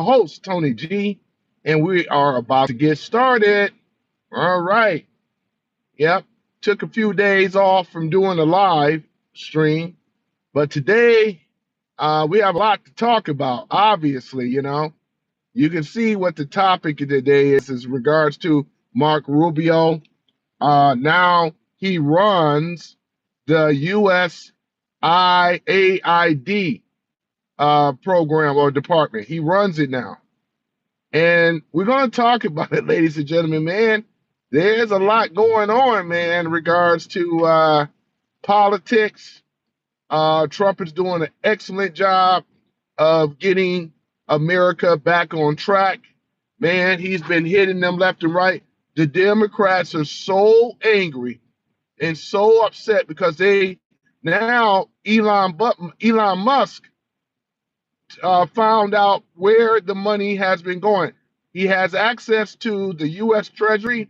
Host, Tony G, and we are about to get started. All right. Yep. Took a few days off from doing a live stream, but today we have a lot to talk about. Obviously, you can see what the topic of the day is regards to Mark Rubio. Now he runs the USAID program or department. He runs it now. And we're going to talk about it, ladies and gentlemen, man. There's a lot going on, man, in regards to politics. Trump is doing an excellent job of getting America back on track. Man, he's been hitting them left and right. The Democrats are so angry and so upset because they now Elon Musk found out where the money has been going. He has access to the U.S. Treasury.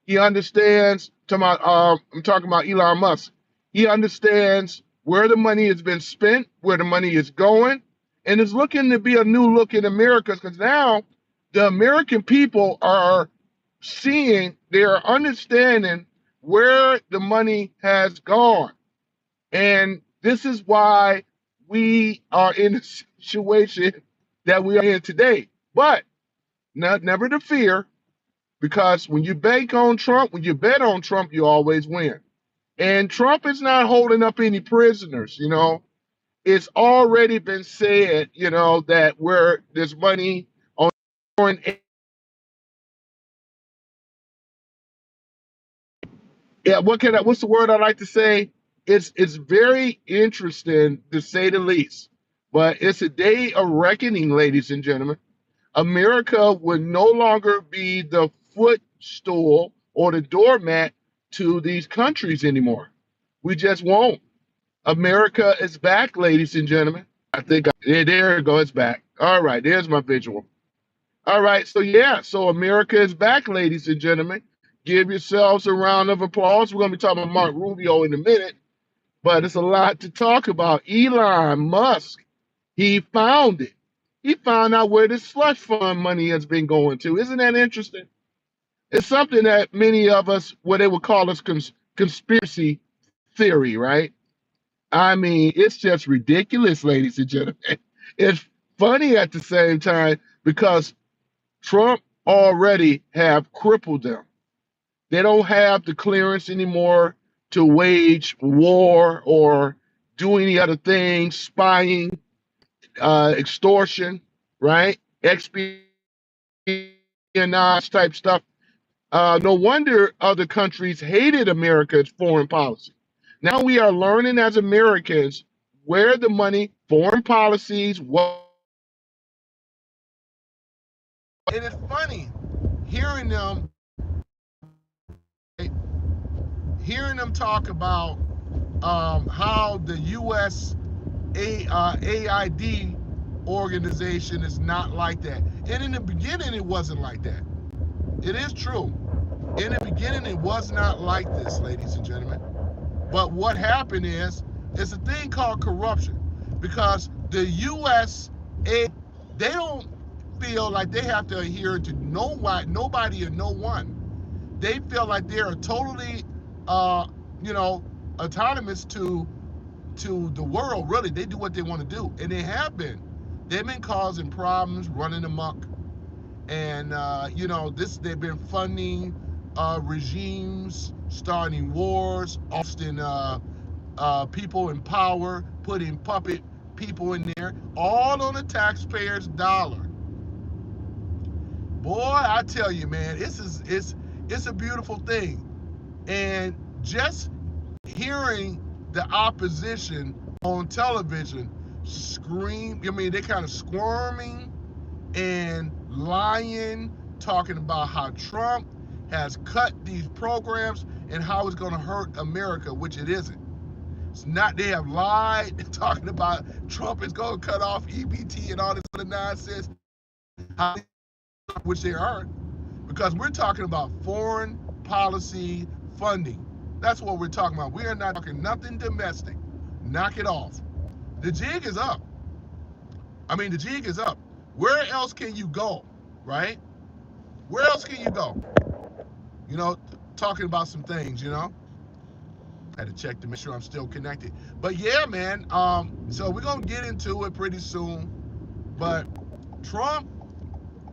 He understands. I'm talking about Elon Musk. He understands where the money has been spent, where the money is going, and it's looking to be a new look in America because now the American people are seeing, they're understanding where the money has gone. And this is why we are in the situation that we are in today. But never to fear, because when you bank on Trump, when you bet on Trump, you always win. And Trump is not holding up any prisoners, It's already been said, that where there's money on foreign aid. Yeah, what's the word I like to say? It's very interesting to say the least. But it's a day of reckoning, ladies and gentlemen. America would no longer be the footstool or the doormat to these countries anymore. We just won't. America is back, ladies and gentlemen. There it goes, it's back. All right, there's my visual. All right, so America is back, ladies and gentlemen. Give yourselves a round of applause. We're going to be talking about Mark Rubio in a minute, but it's a lot to talk about. Elon Musk, he found it. He found out where this slush fund money has been going to. Isn't that interesting? It's something that many of us, what they would call us conspiracy theory, right? I mean, it's just ridiculous, ladies and gentlemen. It's funny at the same time because Trump already have crippled them. They don't have the clearance anymore to wage war or do any other things, spying, extortion, right? Espionage type stuff. No wonder other countries hated America's foreign policy. Now we are learning as Americans where the money, foreign policies, what. It is funny hearing them, hearing them talk about how the U.S. AID organization is not like that. And in the beginning, it wasn't like that. It is true. In the beginning, it was not like this, ladies and gentlemen. But what happened is, it's a thing called corruption. Because the U.S., they don't feel like they have to adhere to nobody or no one. They feel like they are totally, you know, autonomous to the world. Really, they do what they want to do, and they have been. They've been causing problems, running amok, and they've been funding regimes, starting wars, often people in power, putting puppet people in there, all on the taxpayers' dollar. Boy, I tell you, man, it's a beautiful thing. And just hearing the opposition on television scream, I mean, they kind of squirming and lying, talking about how Trump has cut these programs and how it's going to hurt America, which it isn't. It's not. They have lied, talking about Trump is going to cut off EBT and all this other nonsense, which they aren't, because we're talking about foreign policy funding. That's what we're talking about. We are not talking nothing domestic. Knock it off. The jig is up. I mean, the jig is up. Where else can you go, right? Where else can you go? You know, talking about some things, you know. Had to check to make sure I'm still connected. But yeah, man. So we're gonna get into it pretty soon. But Trump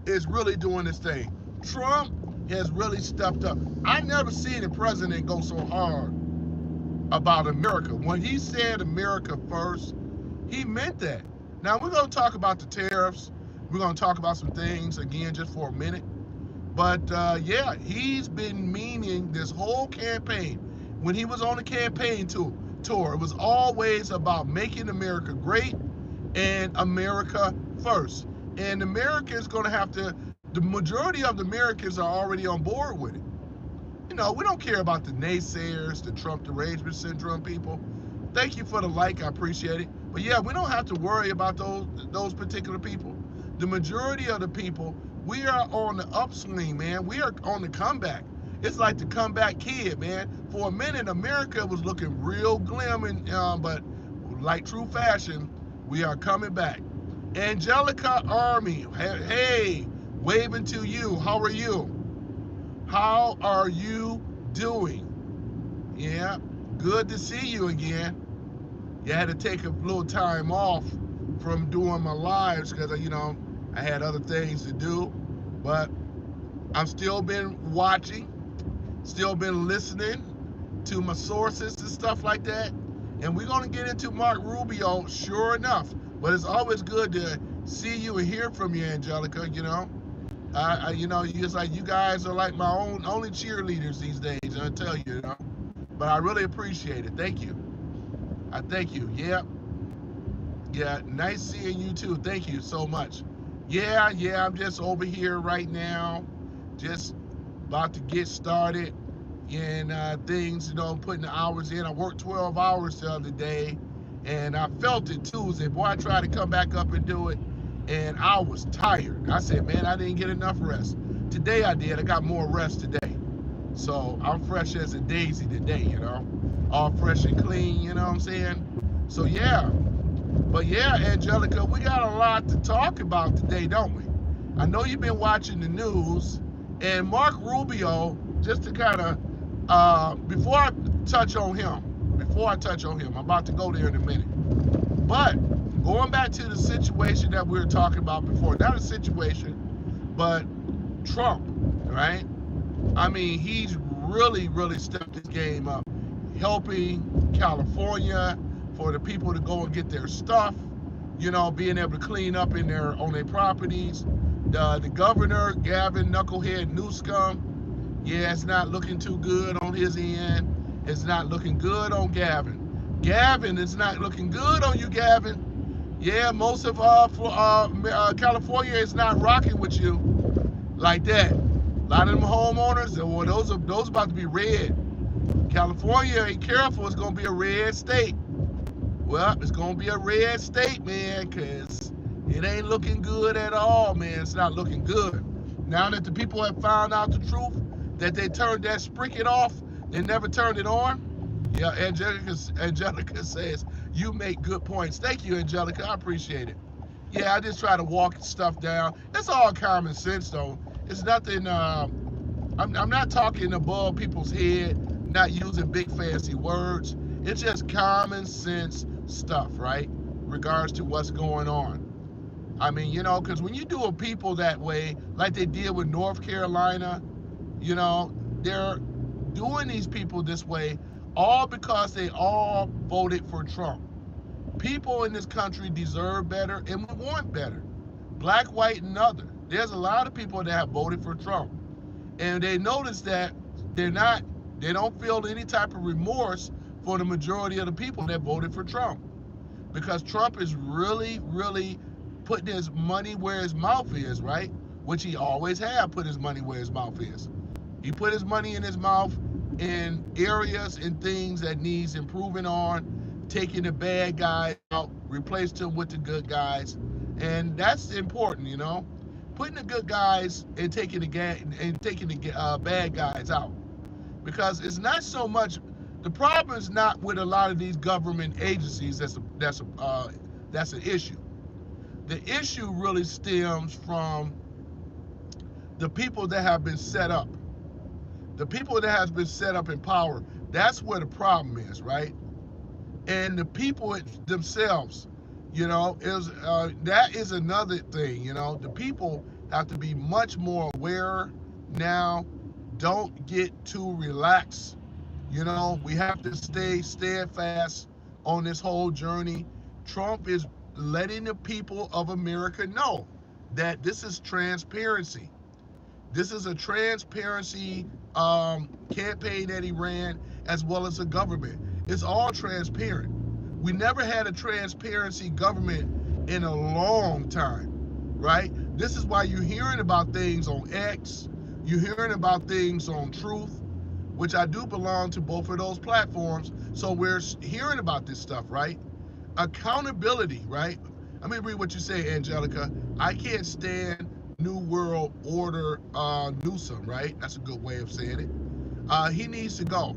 is really doing this thing. Trump has really stepped up. I never seen a president go so hard about America. When he said America first, he meant that. Now we're gonna talk about the tariffs. We're gonna talk about some things again just for a minute. But yeah, he's been meaning this whole campaign. When he was on the campaign tour, it was always about making America great and America first. And America is going to have to, the majority of the Americans are already on board with it. You know, we don't care about the naysayers, the Trump derangement syndrome people. Thank you for the like, I appreciate it. But yeah, we don't have to worry about those particular people. The majority of the people, we are on the upswing, man. We are on the comeback. It's like the comeback kid, man. For a minute, America was looking real glim, but like true fashion, we are coming back. Angelica Army, hey, waving to you. How are you? How are you doing? Yeah, good to see you again. You had to take a little time off from doing my lives because, you know, I had other things to do. But I've still been watching, still been listening to my sources and stuff like that. And we're going to get into Mark Rubio, sure enough. But it's always good to see you and hear from you, Angelica, you know. You know, it's like you guys are like my only cheerleaders these days, I tell you, you know. But I really appreciate it. Thank you. I thank you. Yeah. Yeah. Nice seeing you too. Thank you so much. Yeah. I'm just over here right now, just about to get started in things, you know, putting the hours in. I worked 12 hours the other day and I felt it Tuesday. Boy, I tried to come back up and do it and I was tired. I said, man, I didn't get enough rest. Today I did. I got more rest today. So I'm fresh as a daisy today, you know, all fresh and clean, you know what I'm saying? So yeah, but yeah, Angelica, we got a lot to talk about today, don't we? I know you've been watching the news, and Mark Rubio, just to kind of, before I touch on him, I'm about to go there in a minute. But going back to the situation that we were talking about before, not a situation, but Trump, right? I mean, he's really stepped his game up, helping California for the people to go and get their stuff, you know, being able to clean up on their properties. The governor, Gavin Knucklehead Newsome, yeah, it's not looking too good on his end. It's not looking good on Gavin. Gavin, it's not looking good on you, Gavin. Yeah, most of California is not rocking with you like that. A lot of them homeowners, well, those about to be red. California, ain't careful, it's gonna be a red state. Well, it's gonna be a red state, man, cause it ain't looking good at all, man. It's not looking good. Now that the people have found out the truth, that they turned that spigot off, they never turned it on. Yeah, Angelica says, you make good points. Thank you, Angelica, I appreciate it. Yeah, I just try to walk stuff down. That's all common sense, though. It's nothing, I'm not talking above people's head, not using big fancy words. It's just common sense stuff, right? Regards to what's going on. I mean, you know, because when you do a people that way, like they did with North Carolina, you know, they're doing these people this way all because they all voted for Trump. People in this country deserve better and we want better. Black, white, and other. There's a lot of people that have voted for Trump. And they notice that they don't feel any type of remorse for the majority of the people that voted for Trump. Because Trump is really putting his money where his mouth is, right? Which he always had put his money where his mouth is. He put his money in his mouth in areas and things that needs improving on, taking the bad guys out, replaced them with the good guys. And that's important, you know? Putting the good guys and taking the bad guys out. Because it's not so much, the problem is not with a lot of these government agencies that's an issue. The issue really stems from the people that have been set up. The people that has been set up in power. That's where the problem is, right? And the people themselves, is that is another thing. The people have to be much more aware now. Don't get too relaxed. We have to stay steadfast on this whole journey. Trump is letting the people of America know that this is transparency. This is a transparency campaign that he ran, as well as a government. It's all transparent. We never had a transparency government in a long time, right? This is why you're hearing about things on X, you're hearing about things on Truth, which I do belong to both of those platforms. So we're hearing about this stuff, right? Accountability, right? Let me read what you say, Angelica. I can't stand New World Order Newsom, right? That's a good way of saying it. He needs to go.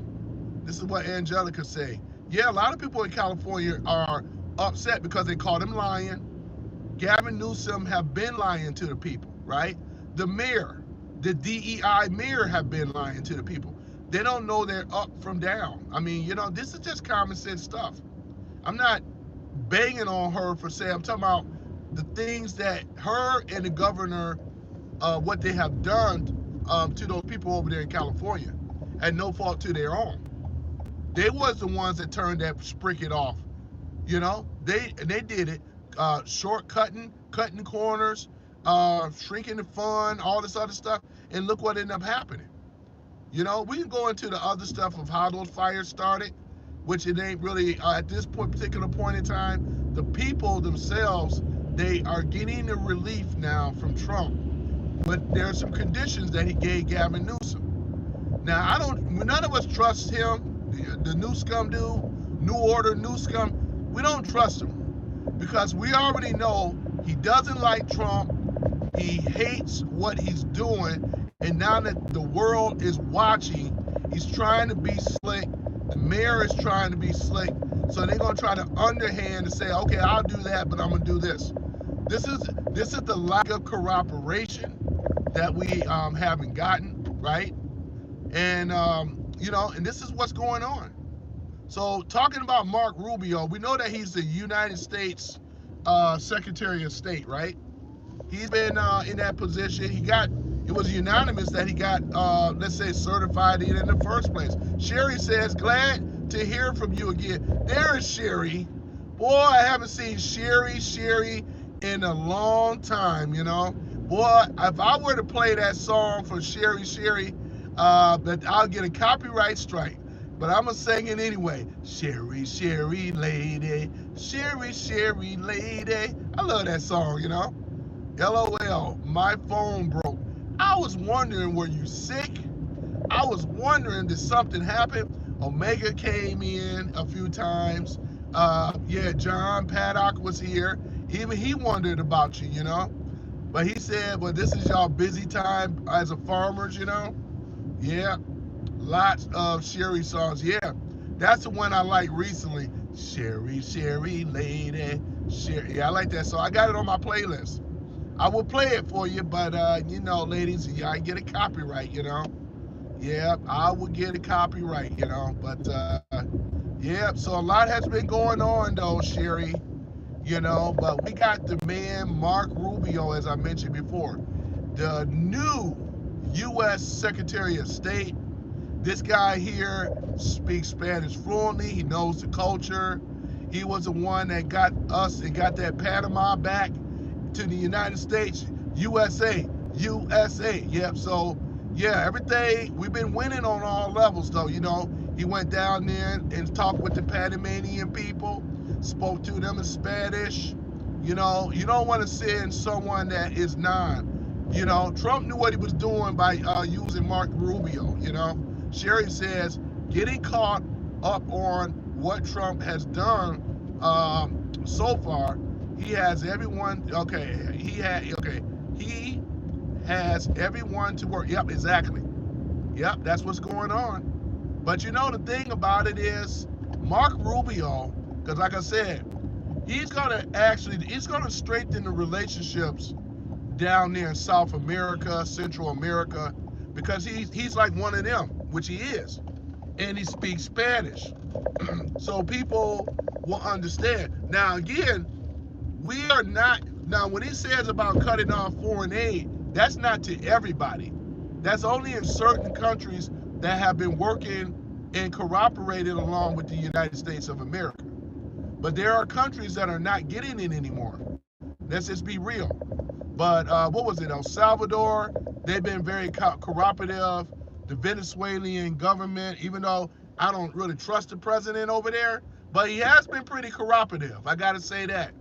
This is what Angelica say. Yeah, a lot of people in California are upset because they caught him lying. Gavin Newsom have been lying to the people, right? The mayor, the DEI mayor have been lying to the people. They don't know they're up from down. I mean, this is just common sense stuff. I'm not banging on her for saying, I'm talking about the things that her and the governor, what they have done to those people over there in California, and no fault to their own. They was the ones that turned that spigot off. They did it, shortcutting, cutting corners, shrinking the fund, all this other stuff, and look what ended up happening. We can go into the other stuff of how those fires started, which it ain't really at this particular point in time. The people themselves, they are getting the relief now from Trump, but there are some conditions that he gave Gavin Newsom. Now none of us trust him, the new scum dude, New Order, new scum. We don't trust him because we already know he doesn't like Trump. He hates what he's doing, and now that the world is watching, he's trying to be slick. The mayor is trying to be slick, so they're gonna try to underhand and say, "Okay, I'll do that, but I'm gonna do this." This is the lack of cooperation that we haven't gotten, right? And and this is what's going on. So talking about Mark Rubio, we know that he's the United States Secretary of State, right? He's been in that position. It was unanimous that he got, let's say, certified in the first place. Sherry says, glad to hear from you again. There is Sherry. Boy, I haven't seen Sherry in a long time, Boy, if I were to play that song for Sherry, but I'll get a copyright strike. But I'm going to sing it anyway. Sherry lady, Sherry lady. I love that song, LOL, my phone broke. I was wondering, were you sick? I was wondering, did something happen? Omega came in a few times. Yeah, John Paddock was here. Even he wondered about you, But he said, well, this is y'all busy time as a farmers, Yeah, lots of Sherry songs. Yeah, that's the one I like recently. Sherry lady. Sherry. Yeah, I like that song. I got it on my playlist. I will play it for you, but ladies, I get a copyright, Yeah, I will get a copyright, But yeah, so a lot has been going on though, Sherry, But we got the man Mark Rubio, as I mentioned before, the new U.S. Secretary of State. This guy here speaks Spanish fluently. He knows the culture. He was the one that got us and got that Panama back to the United States, USA. Yep. So yeah, everything we've been winning on all levels, though. He went down there and talked with the Panamanian people, spoke to them in Spanish. You don't want to send someone that is non. Trump knew what he was doing by using Mark Rubio. Sherry says getting caught up on what Trump has done so far. He has everyone. He has everyone to work. Yep, exactly. Yep, that's what's going on. But the thing about it is, Mark Rubio, because like I said, he's gonna strengthen the relationships down there in South America, Central America, because he's like one of them, which he is, and he speaks Spanish, so people will understand. Now again, we are not now when he says about cutting off foreign aid, that's not to everybody. That's only in certain countries that have been working and cooperated along with the United States of America. But there are countries that are not getting it anymore. Let's just be real. But what was it? El Salvador, they've been very cooperative. The Venezuelan government, even though I don't really trust the president over there, but he has been pretty cooperative. I got to say that.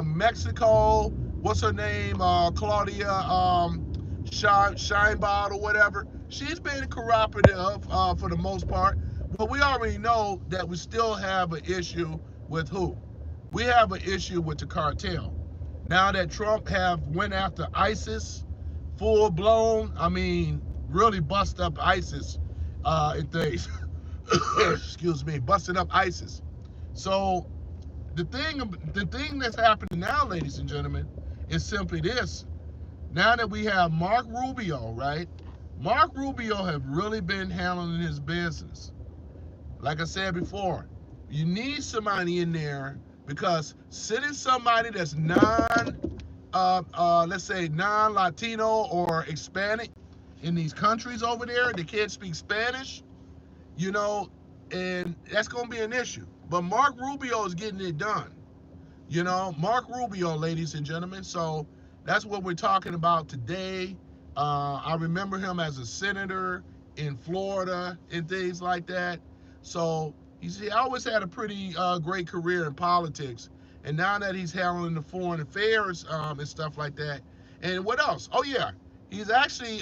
Mexico, what's her name? Claudia Scheinbach or whatever. She's been cooperative for the most part. But we already know that we still have an issue with who? We have an issue with the cartel. Now that Trump have went after ISIS, full blown, I mean, really bust up ISIS and things. Excuse me, busting up ISIS. So the thing that's happening now, ladies and gentlemen, is simply this. Now that we have Mark Rubio, right? Mark Rubio have really been handling his business. Like I said before, you need somebody in there because sitting somebody that's let's say non-Latino or Hispanic in these countries over there, they can't speak Spanish, you know, and that's going to be an issue. But Mark Rubio is getting it done. Mark Rubio, ladies and gentlemen. So that's what we're talking about today. I remember him as a senator in Florida and things like that. So he always had a pretty great career in politics. And now that he's handling the foreign affairs and stuff like that. And what else? Oh yeah, he's actually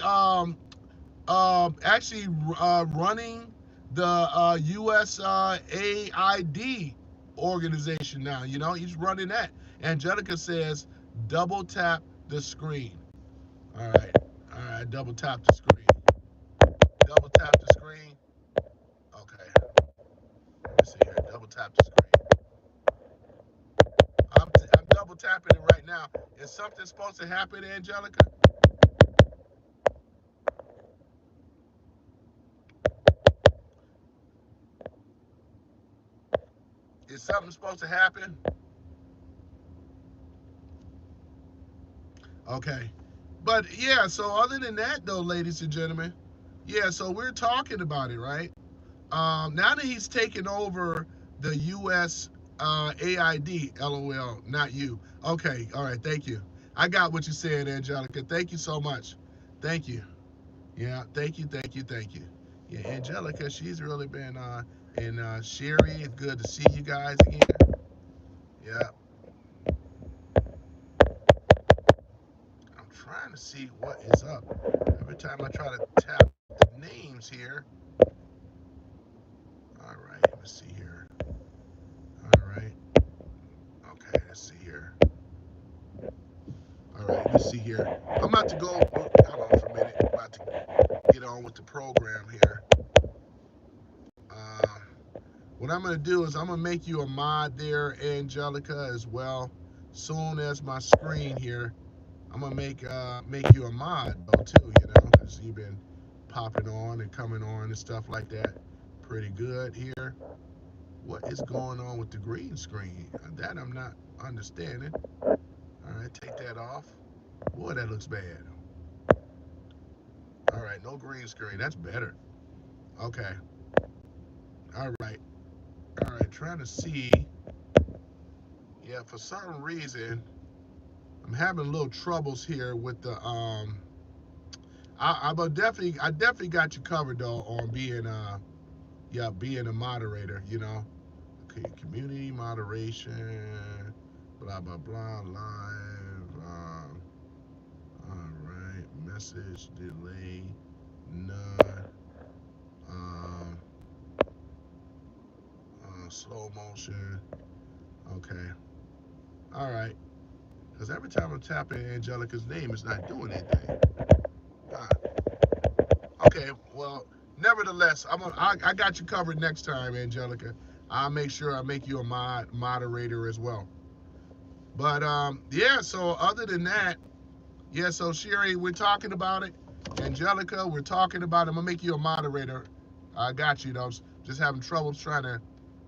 running the USAID organization now. He's running that. Angelica says, double tap the screen. All right, double tap the screen. Double tap the screen. Okay, let's see here. Double tap the screen. I'm double tapping it right now. Is something supposed to happen, Angelica? Is something supposed to happen? Okay. But yeah, so other than that, though, ladies and gentlemen, yeah, so we're talking about it, right? Now that he's taken over the U.S. AID, LOL, not you. Okay, all right, thank you. I got what you said, Angelica. Thank you so much. Thank you. Yeah, thank you, thank you, thank you. Yeah, Angelica, she's really been, and Sherry, it's good to see you guys again. Yeah, I'm trying to see what is up. Every time I try to tap the names here. All right, let's see here. All right. Okay, let's see here. All right, let's see here. I'm about to go. Hold on for a minute. I'm about to get on with the program here. Uh, what I'm gonna do is I'm gonna make you a mod there, Angelica, as well. Soon as my screen here, I'm gonna make you a mod though too. Because you've been popping on and coming on and stuff like that. Pretty good here. What is going on with the green screen? That I'm not understanding. All right, take that off. Boy, that looks bad. All right, no green screen. That's better. Okay. All right. All right. Trying to see. Yeah, for some reason, I'm having little troubles here with the I definitely got you covered though on being yeah, being a moderator. Okay, community moderation, blah blah blah, live. All right, message delay, none. Um, slow motion. Okay. All right. Because every time I'm tapping Angelica's name, it's not doing anything. Ah, okay. Well, nevertheless, I got you covered next time, Angelica. I'll make sure I make you a moderator as well. But yeah. So other than that, yeah. So Sherry, we're talking about it. Angelica, we're talking about it. I'm gonna make you a moderator. I got you though. Just having trouble trying to.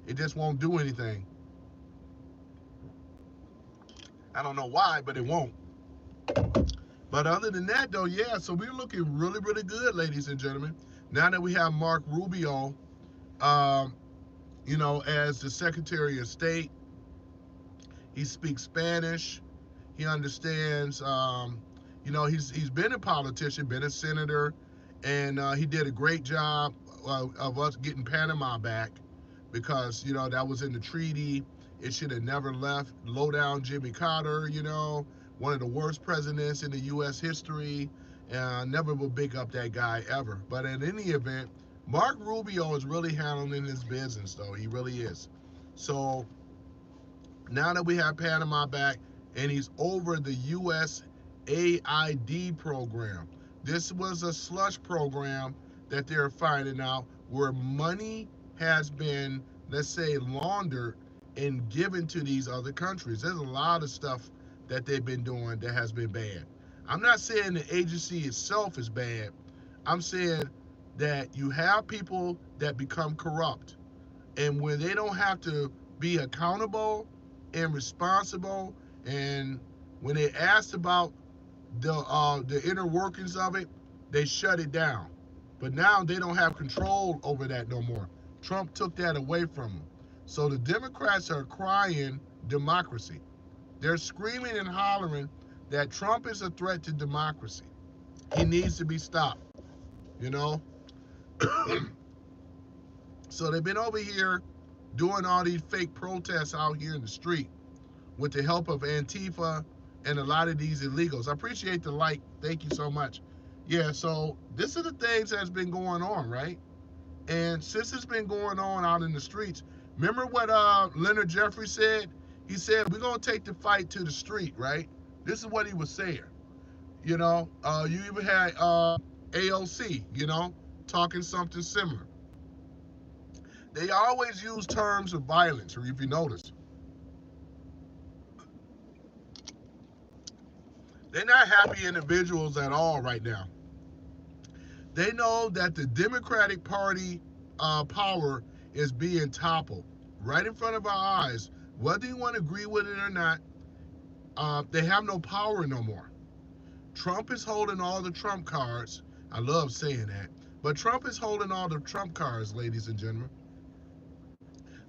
It just won't do anything. I don't know why, but it won't. But other than that, though, yeah. So we're looking really, really good, ladies and gentlemen. Now that we have Mark Rubio, um, as the Secretary of State, he speaks Spanish. He understands. He's been a politician, been a senator, and he did a great job of us getting Panama back because that was in the treaty. It should have never left. Low down Jimmy Carter, one of the worst presidents in the U.S. history. Never will big up that guy ever. But in any event, Mark Rubio is really handling his business, though. He really is. So now that we have Panama back and he's over the USAID program, this was a slush program that they're finding out where money has been, let's say, laundered and given to these other countries. There's a lot of stuff that they've been doing that has been bad. I'm not saying the agency itself is bad. I'm saying that you have people that become corrupt, and when they don't have to be accountable and responsible, and when they asked about the inner workings of it, they shut it down. But now they don't have control over that no more. Trump took that away from them. So the Democrats are crying democracy. They're screaming and hollering that Trump is a threat to democracy. He needs to be stopped, you know? So they've been over here doing all these fake protests out here in the street with the help of Antifa and a lot of these illegals. I appreciate the like. Thank you so much. Yeah, so this is the things that's been going on, right? And since it's been going on out in the streets, remember what Leonard Jeffrey said? He said, we're going to take the fight to the street, right? This is what he was saying. You even had AOC, talking something similar. They always use terms of violence, or if you notice. They're not happy individuals at all right now. They know that the Democratic Party power is being toppled right in front of our eyes. Whether you want to agree with it or not, they have no power no more. Trump is holding all the Trump cards. I love saying that. But Trump is holding all the Trump cards, ladies and gentlemen.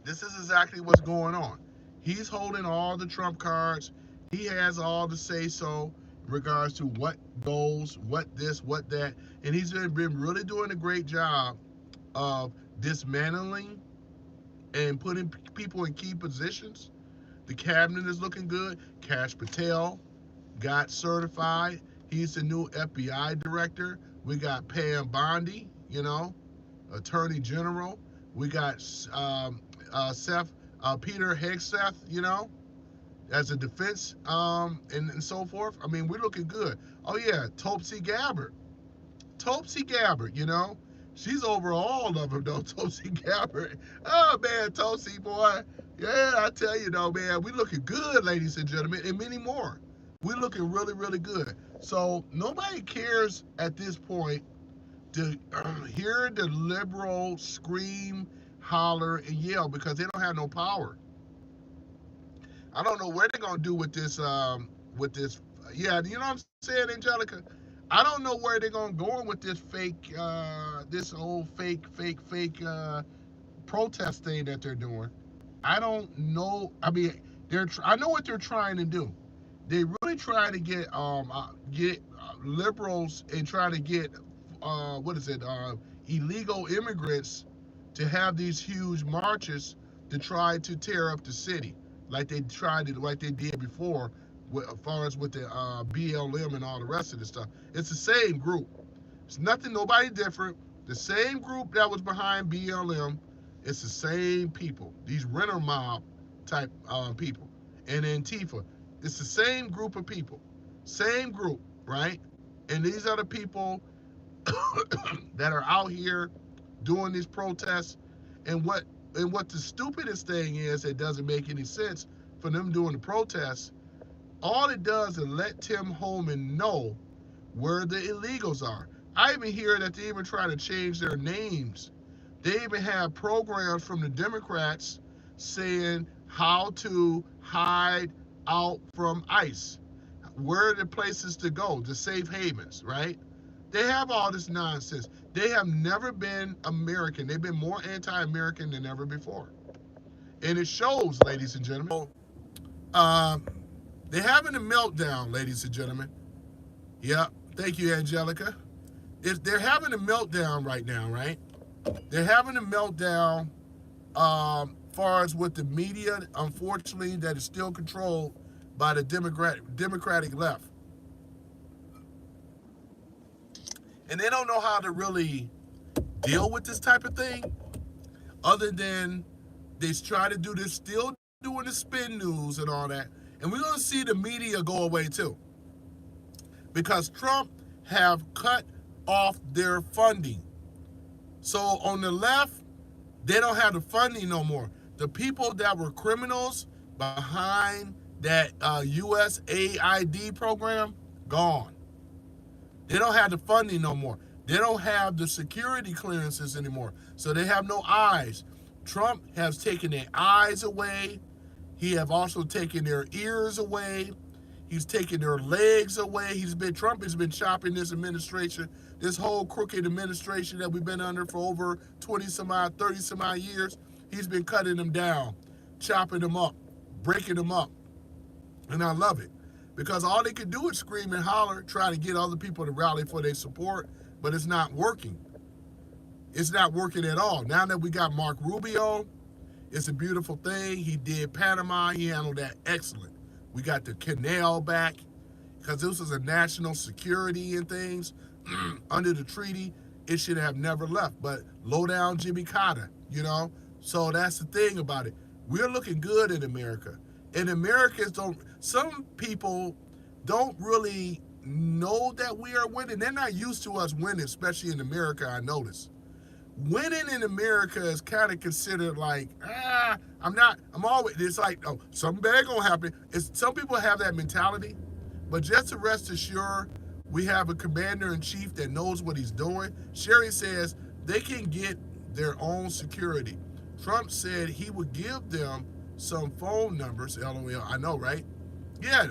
This is exactly what's going on. He's holding all the Trump cards. He has all the say so in regards to what goes, what this, what that. And he's been really doing a great job of dismantling and putting people in key positions. The cabinet is looking good. Kash Patel got certified. He's the new FBI director. We got Pam Bondi, Attorney General. We got Seth, Peter Hegseth, as a defense, and so forth. I mean, we're looking good. Oh yeah, Tulsi Gabbard, she's over all of them though. Tulsi Gabbard. Oh man, Tulsi boy. Yeah, I tell you though, man, we looking good, ladies and gentlemen, and many more. We're looking really, really good. So nobody cares at this point to hear the liberal scream, holler, and yell because they don't have no power. I don't know what they're gonna do with this. With this, yeah, you know what I'm saying, Angelica. I don't know where they're gonna go with this fake, this old fake protest thing that they're doing. I don't know. I mean, I know what they're trying to do. They really try to get liberals and try to get what is it illegal immigrants to have these huge marches to try to tear up the city like they did before as far as with the BLM and all the rest of the stuff. It's the same group. It's nothing, nobody different. The same group that was behind BLM. It's the same people. These renter mob type people and Antifa. It's the same group of people, same group, right? And these are the people that are out here doing these protests. And what the stupidest thing is, it doesn't make any sense for them doing the protests. all it does is let Tim Holman know where the illegals are. I even hear that they even try to change their names. They even have programs from the Democrats saying how to hide out from ICE, where are the places to go, the safe havens, right? They have all this nonsense. They have never been American. They've been more anti-American than ever before. And it shows, ladies and gentlemen. Um, they're having a meltdown, ladies and gentlemen. Yeah, thank you, Angelica. They're having a meltdown right now, right? They're having a meltdown far as with the media, unfortunately, that is still controlled by the Democratic left. And they don't know how to really deal with this type of thing other than they try to do this, still doing the spin news and all that. And we're going to see the media go away too. Because Trump have cut off their funding. So on the left, they don't have the funding no more. The people that were criminals behind that USAID program, gone. They don't have the funding no more. They don't have the security clearances anymore. So they have no eyes. Trump has taken their eyes away. He have also taken their ears away. He's taken their legs away. Trump has been chopping this administration, this whole crooked administration that we've been under for over 20 some odd, 30 some odd years. He's been cutting them down, chopping them up, breaking them up. And I love it. Because all they can do is scream and holler, try to get other people to rally for their support, but it's not working. It's not working at all. Now that we got Mark Rubio, it's a beautiful thing. He did Panama. He handled that excellent. We got the canal back because this was a national security and things. Under the treaty, it should have never left. But low down Jimmy Carter, you know? So that's the thing about it. We're looking good in America. And Americans don't, some people don't really know that we are winning. They're not used to us winning, especially in America, I notice. Winning in America is kind of considered like, I'm always, it's like, oh, something bad gonna happen. Some people have that mentality, but just to rest assured, we have a commander-in-chief that knows what he's doing. Sherry says they can get their own security. Trump said he would give them some phone numbers, LOL, I know, right? Yeah,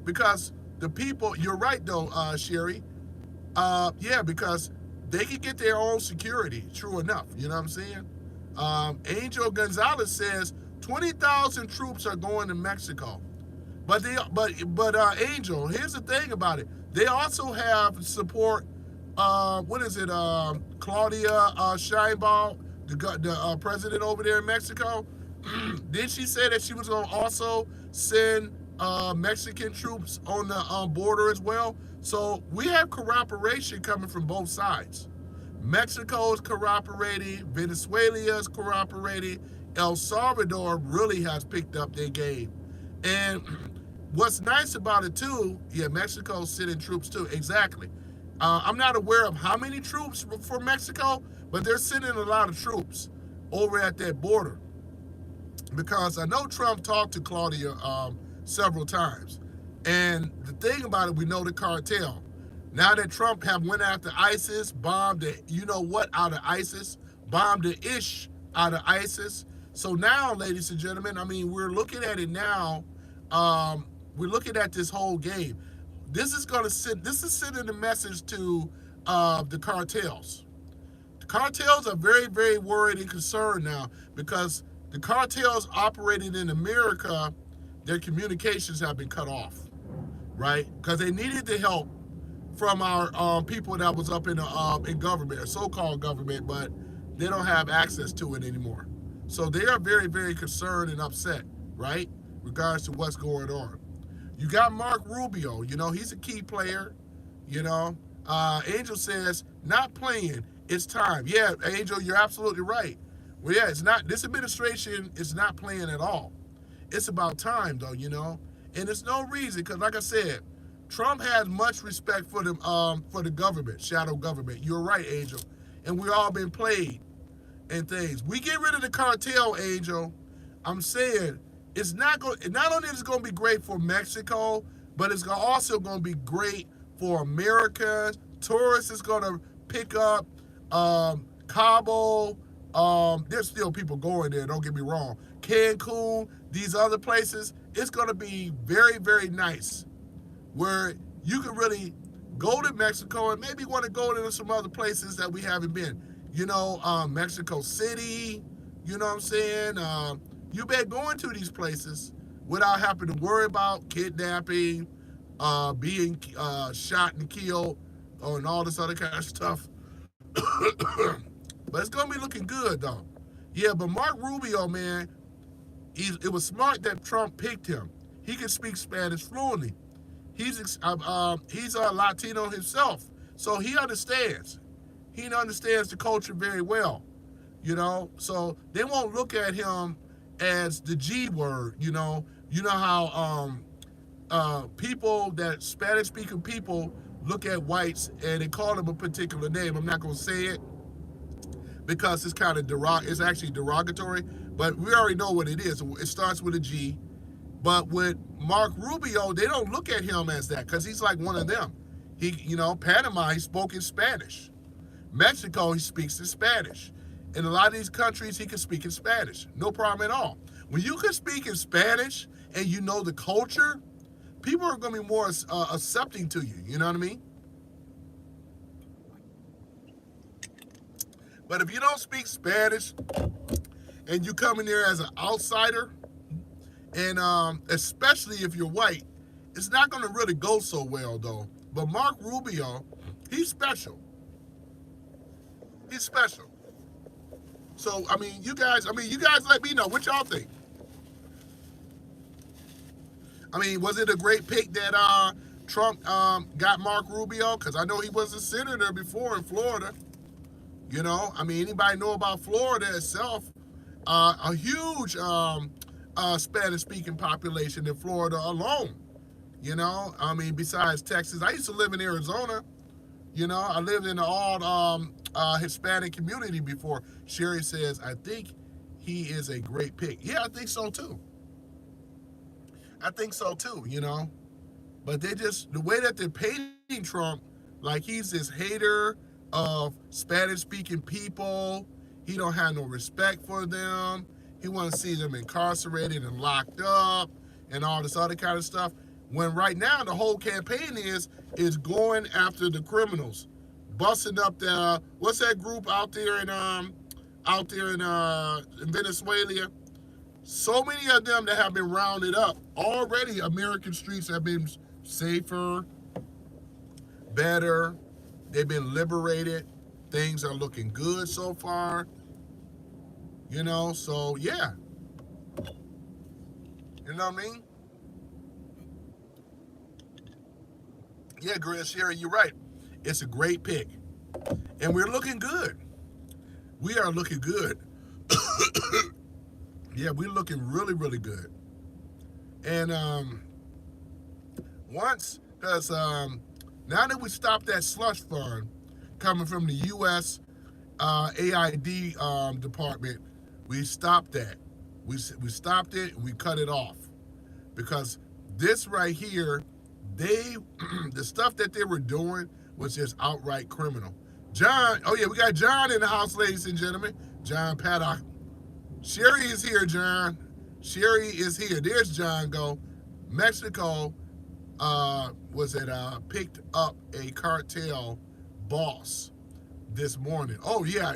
because the people, you're right though, Sherry. Yeah, because they can get their own security, true enough, you know what I'm saying? Angel Gonzalez says 20,000 troops are going to Mexico. But Angel, here's the thing about it. They also have support, Claudia Sheinbaum, the president over there in Mexico. Did she say that she was going to also send Mexican troops on the border as well? So we have cooperation coming from both sides. Mexico is cooperating, Venezuela is cooperating, El Salvador really has picked up their game. And what's nice about it too, yeah, Mexico's sending troops too, exactly. I'm not aware of how many troops for Mexico, but they're sending a lot of troops over at that border. Because I know Trump talked to Claudia several times. And the thing about it, we know the cartel. Now that Trump have went after ISIS, bombed the you-know-what out of ISIS, bombed the ish out of ISIS. So now, ladies and gentlemen, I mean, we're looking at it now. We're looking at this whole game. This is sending a message to the cartels. The cartels are very, very worried and concerned now because the cartels operating in America, their communications have been cut off, right? Because they needed the help from our people that was up in government, or so-called government, but they don't have access to it anymore. So they are very, very concerned and upset, right? Regards to what's going on. You got Mark Rubio, he's a key player, Angel says, not playing, it's time. Yeah, Angel, you're absolutely right. Well, yeah, it's not, this administration is not playing at all. It's about time, though, and it's no reason, because like I said, Trump has much respect for the government, shadow government. You're right, Angel. And we've all been played and things. We get rid of the cartel, Angel. I'm saying It's not going. Not only is it going to be great for Mexico, but it's also going to be great for America. Tourists is going to pick up Cabo. There's still people going there. Don't get me wrong. Cancun, these other places. It's going to be very, very nice where you can really go to Mexico and maybe want to go to some other places that we haven't been. Mexico City. You know what I'm saying? You been going to these places without having to worry about kidnapping, being shot and killed, and all this other kind of stuff. But it's gonna be looking good though. Yeah, but Mark Rubio, man, it was smart that Trump picked him. He can speak Spanish fluently. He's a Latino himself, so he understands. He understands the culture very well. So they won't look at him as the G word. How people that Spanish speaking people look at whites and they call them a particular name. I'm not gonna say it because it's kind of it's actually derogatory, but we already know what it is. It starts with a G. But with Mark Rubio, they don't look at him as that because he's like one of them. Panama, he spoke in Spanish. Mexico, he speaks in Spanish. In a lot of these countries, he can speak in Spanish. No problem at all. When you can speak in Spanish and you know the culture, people are going to be more accepting to you. You know what I mean? But if you don't speak Spanish and you come in there as an outsider, and especially if you're white, it's not going to really go so well, though. But Mark Rubio, he's special. He's special. So you guys let me know what y'all think. Was it a great pick that Trump got Mark Rubio? Because I know he was a senator before in Florida. Anybody know about Florida itself? A huge Spanish-speaking population in Florida alone. Besides Texas, I used to live in Arizona. I lived in an all Hispanic community before. Sherry says, I think he is a great pick. Yeah, I think so too. I think so too. But the way that they're painting Trump, like he's this hater of Spanish speaking people. He don't have no respect for them. He wants to see them incarcerated and locked up and all this other kind of stuff. When right now the whole campaign is going after the criminals, busting up the what's that group out there in Venezuela? So many of them that have been rounded up already. American streets have been safer, better. They've been liberated. Things are looking good so far. So yeah. You know what I mean? Yeah, Chris, Sherry, you're right. It's a great pick. And we're looking good. We are looking good. Yeah, we're looking really, really good. And because now that we stopped that slush fund coming from the U.S. AID department, we stopped that. We stopped it. We cut it off because this right here, the stuff that they were doing was just outright criminal. John, oh yeah, we got John in the house, ladies and gentlemen. John Paddock. Sherry is here, John. Sherry is here. There's John go. Mexico picked up a cartel boss this morning. Oh yeah.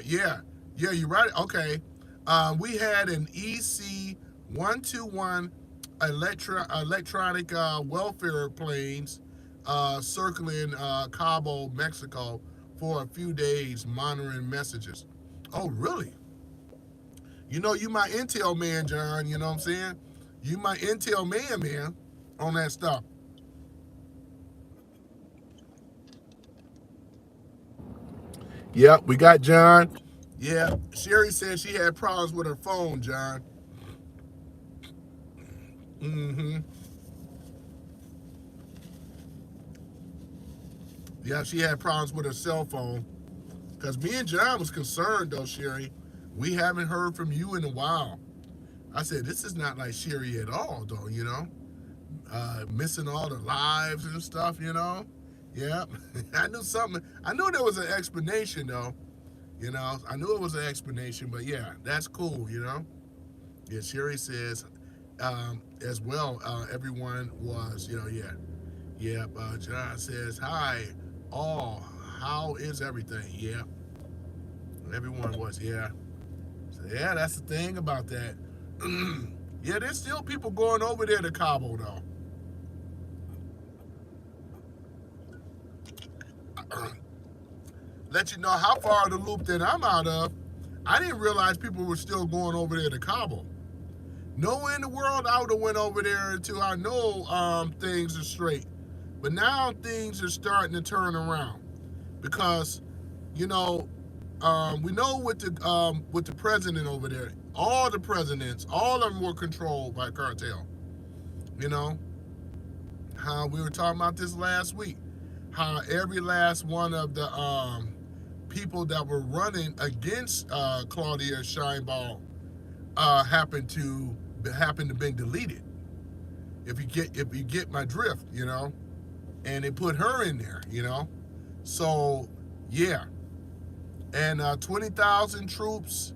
You're right. Okay, we had an EC 121 electronic welfare planes circling Cabo, Mexico, for a few days, monitoring messages. Oh really? You my intel man, John. You know what I'm saying? You my intel man, on that stuff. Yep, we got John. Yeah, Sherry said she had problems with her phone, John. Mm-hmm. Yeah, she had problems with her cell phone. Because me and John was concerned, though, Sherry. We haven't heard from you in a while. I said, this is not like Sherry at all, though, you know? Missing all the lives and stuff, you know? Yeah. I knew something. I knew there was an explanation, though. You know, I knew it was an explanation, but yeah, that's cool, you know? Yeah, Sherry says, as well, everyone was, you know, yeah. Yeah, John says, hi, all. How is everything? Yeah, everyone was, yeah. So, yeah, that's the thing about that. Yeah, there's still people going over there to Cabo, though. Let you know how far of the loop that I'm out of. I didn't realize people were still going over there to Cabo. Nowhere in the world I would have went over there until I know things are straight. But now things are starting to turn around because, you know, we know with the president over there, all the presidents, all of them were controlled by cartel. You know how we were talking about this last week, how every last one of the people that were running against Claudia Scheinbaum happened to been deleted. If you get my drift, you know, and they put her in there, you know. So yeah, and 20,000 troops.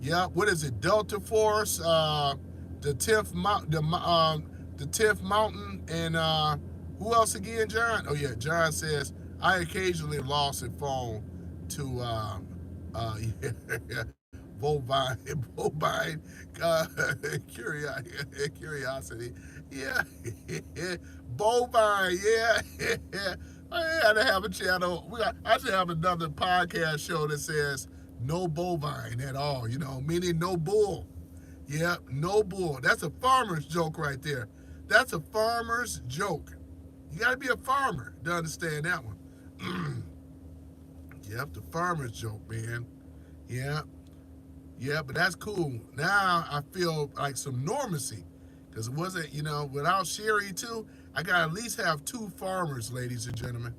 Yeah, what is it? Delta Force, the 10th Mountain, and who else again, John? Oh yeah, John says I occasionally lost a phone to yeah, bovine curiosity. Yeah, bovine. Yeah, I had to have a channel. I should have another podcast show that says no bovine at all. You know, meaning no bull. Yeah, no bull. That's a farmer's joke right there. That's a farmer's joke. You got to be a farmer to understand that one. Yep, the farmer's joke, man. Yeah, yeah, but that's cool. Now I feel like some normacy because it wasn't, you know, without Sherry too. I got to at least have two farmers, ladies and gentlemen.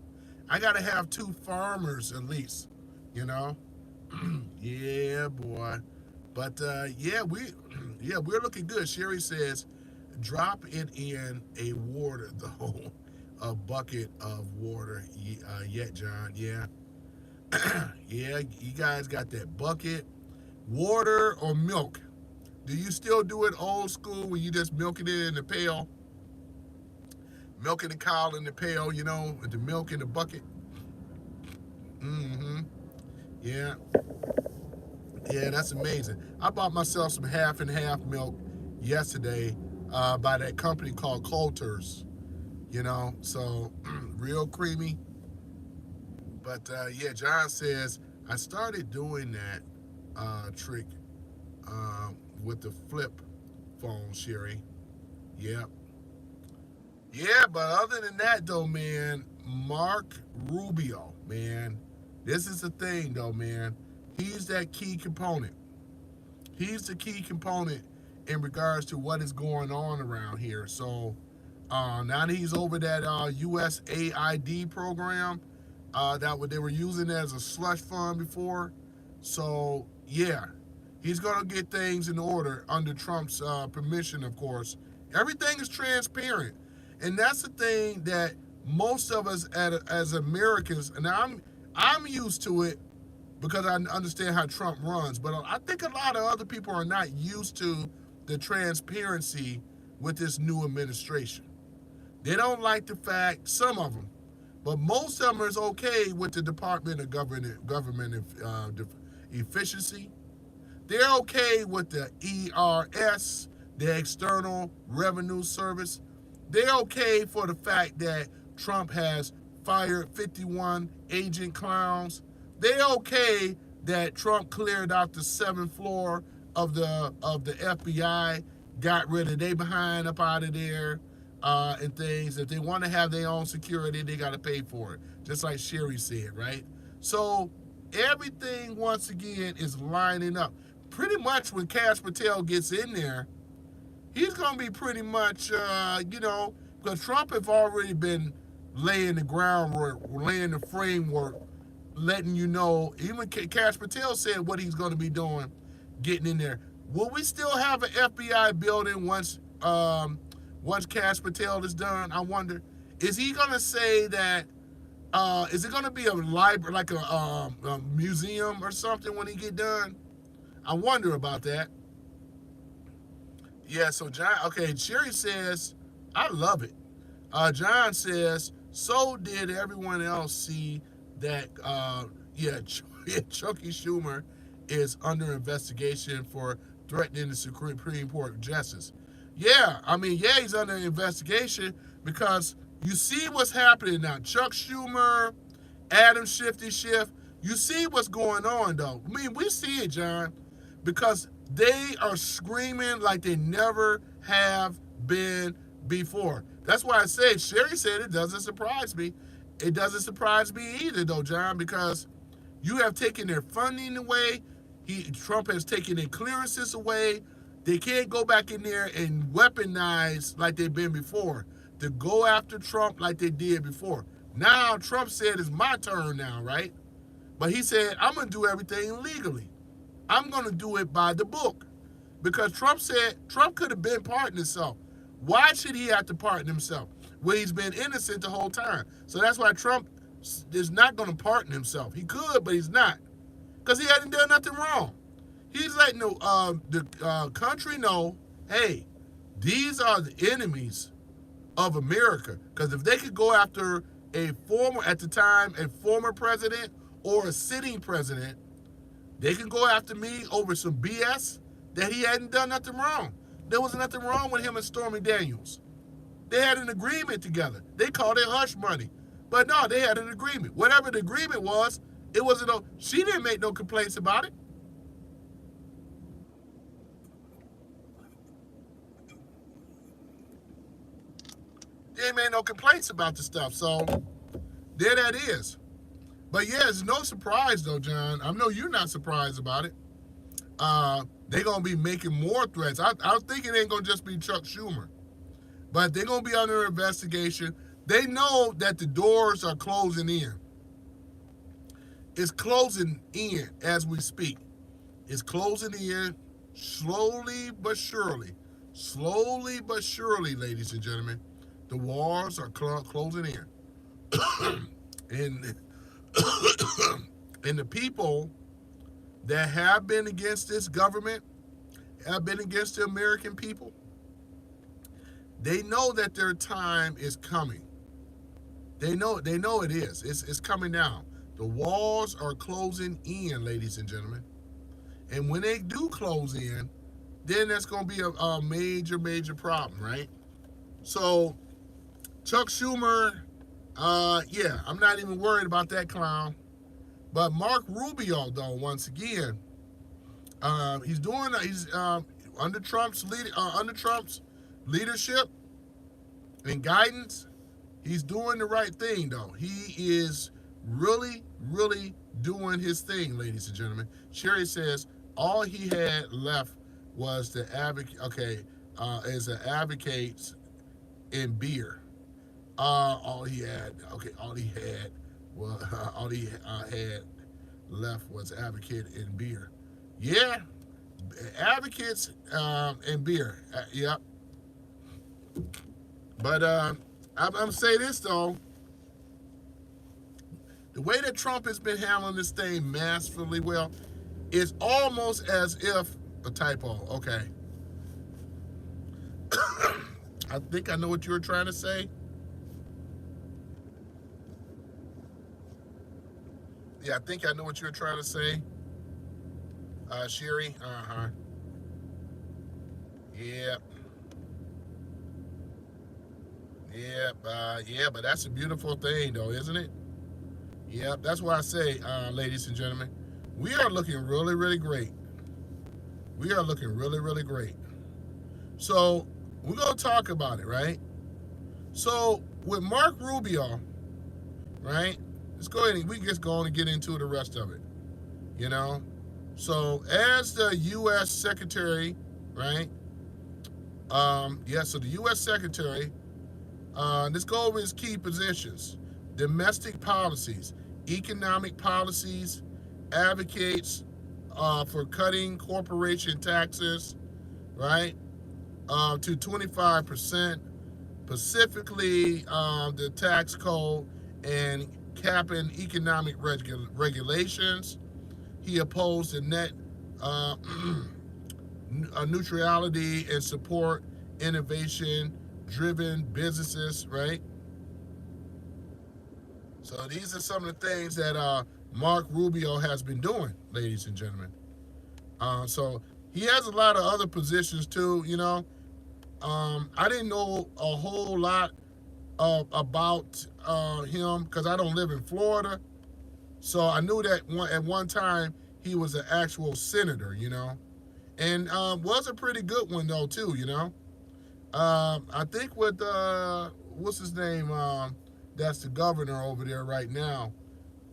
I got to have two farmers at least, you know. Yeah, boy. But yeah, yeah, we're looking good. Sherry says, drop it in a water though, a bucket of water. Yet, John. Yeah, yeah. You guys got that bucket, water or milk? Do you still do it old school when you just milking it in the pail, milking the cow in the pail? You know, with the milk in the bucket. Mm-hmm. Yeah, yeah, that's amazing. I bought myself some half and half milk yesterday by that company called Coulter's. You know, so real creamy. But yeah, John says I started doing that trick with the flip phone, Sherry. Yep. Yeah, but other than that, though, man, Mark Rubio, man, this is the thing, though, man. He's that key component. He's the key component in regards to what is going on around here. So now that he's over that USAID program, that what they were using as a slush fund before. So yeah, he's gonna get things in order under Trump's permission, of course. Everything is transparent, and that's the thing that most of us as Americans, and I'm used to it because I understand how Trump runs. But I think a lot of other people are not used to the transparency with this new administration. They don't like the fact, some of them, but most of them is okay with the Department of Government Efficiency. They're okay with the ERS, the External Revenue Service. They're okay for the fact that Trump has fired 51 agent clowns. They're okay that Trump cleared out the seventh floor of the FBI, got rid of they behind up out of there, and things. If they want to have their own security, they got to pay for it, just like Sherry said, right? So everything once again is lining up. Pretty much when Cash Patel gets in there, he's going to be pretty much, because Trump have already been laying the groundwork, laying the framework, letting you know. Even Cash Patel said what he's going to be doing, getting in there. Will we still have an FBI building once Cash Patel is done? I wonder. Is he gonna say that? Is it gonna be a library, like a museum or something when he get done? I wonder about that. Yeah. So John. Okay. Sherry says, I love it. John says, so did everyone else see that? Yeah, Chucky Schumer is under investigation for threatening the Supreme Court justice. Yeah, I mean, yeah, he's under investigation because you see what's happening now. Chuck Schumer, Adam Shifty Schiff. You see what's going on, though. I mean, we see it, John, because they are screaming like they never have been before. That's why I say, Sherry said it doesn't surprise me. It doesn't surprise me either, though, John, because you have taken their funding away. Trump has taken their clearances away. They can't go back in there and weaponize like they've been before, to go after Trump like they did before. Now Trump said it's my turn now, right? But he said, I'm going to do everything legally. I'm going to do it by the book. Because Trump said Trump could have been pardoning himself. Why should he have to pardon himself? Well, he's been innocent the whole time. So that's why Trump is not going to pardon himself. He could, but he's not. Because he hadn't done nothing wrong. He's letting the country know, hey, these are the enemies of America. Because if they could go after at the time, a former president or a sitting president, they can go after me over some BS that he hadn't done nothing wrong. There was nothing wrong with him and Stormy Daniels. They had an agreement together. They called it hush money. But no, they had an agreement. Whatever the agreement was, it wasn't no, she didn't make no complaints about it. They ain't made no complaints about the stuff. So there that is. But yeah, it's no surprise though, John. I know you're not surprised about it. They're gonna be making more threats. I was thinking it ain't gonna just be Chuck Schumer, but they're gonna be under investigation. They know that the doors are closing in. It's closing in as we speak. It's closing in slowly but surely. Slowly but surely, ladies and gentlemen, the walls are closing in. and and the people that have been against this government, have been against the American people, they know that their time is coming. They know it is. It's coming down. The walls are closing in, ladies and gentlemen. And when they do close in, then that's going to be a major, major problem, right? So, Chuck Schumer, yeah, I'm not even worried about that clown. But Mark Rubio, though, once again, he's under Trump's leadership and guidance. He's doing the right thing, though. He is really, really doing his thing, ladies and gentlemen. Sherry says all he had left was the advocate. Okay, as an advocate in beer. All he had. Okay, all he had. Well, all he had left was advocate in beer. Yeah, advocates and beer. Yep. But I'm gonna say this though. The way that Trump has been handling this thing masterfully well, it's almost as if a typo. Okay. I think I know what you were trying to say. Yeah, I think I know what you were trying to say. Sherry. Uh-huh. Yep. Yep. Yeah, but that's a beautiful thing though, isn't it? Yep. That's why I say, ladies and gentlemen, we are looking really, really great. We are looking really, really great. So we're gonna talk about it, right? So with Mark Rubio, right? Let's go ahead and we can just go on and get into the rest of it. You know? So as the US Secretary, right? Yeah, so the US Secretary, let's go over his key positions. Domestic policies, economic policies, advocates for cutting corporation taxes, right, to 25%, specifically the tax code and capping economic regulations. He opposed the net uh, neutrality and support innovation driven businesses, right? So these are some of the things that Mark Rubio has been doing, ladies and gentlemen. So he has a lot of other positions too. I didn't know a whole lot about him because I don't live in Florida. So I knew that at one time he was an actual senator. And was a pretty good one though too. I think with what's his name? That's the governor over there right now.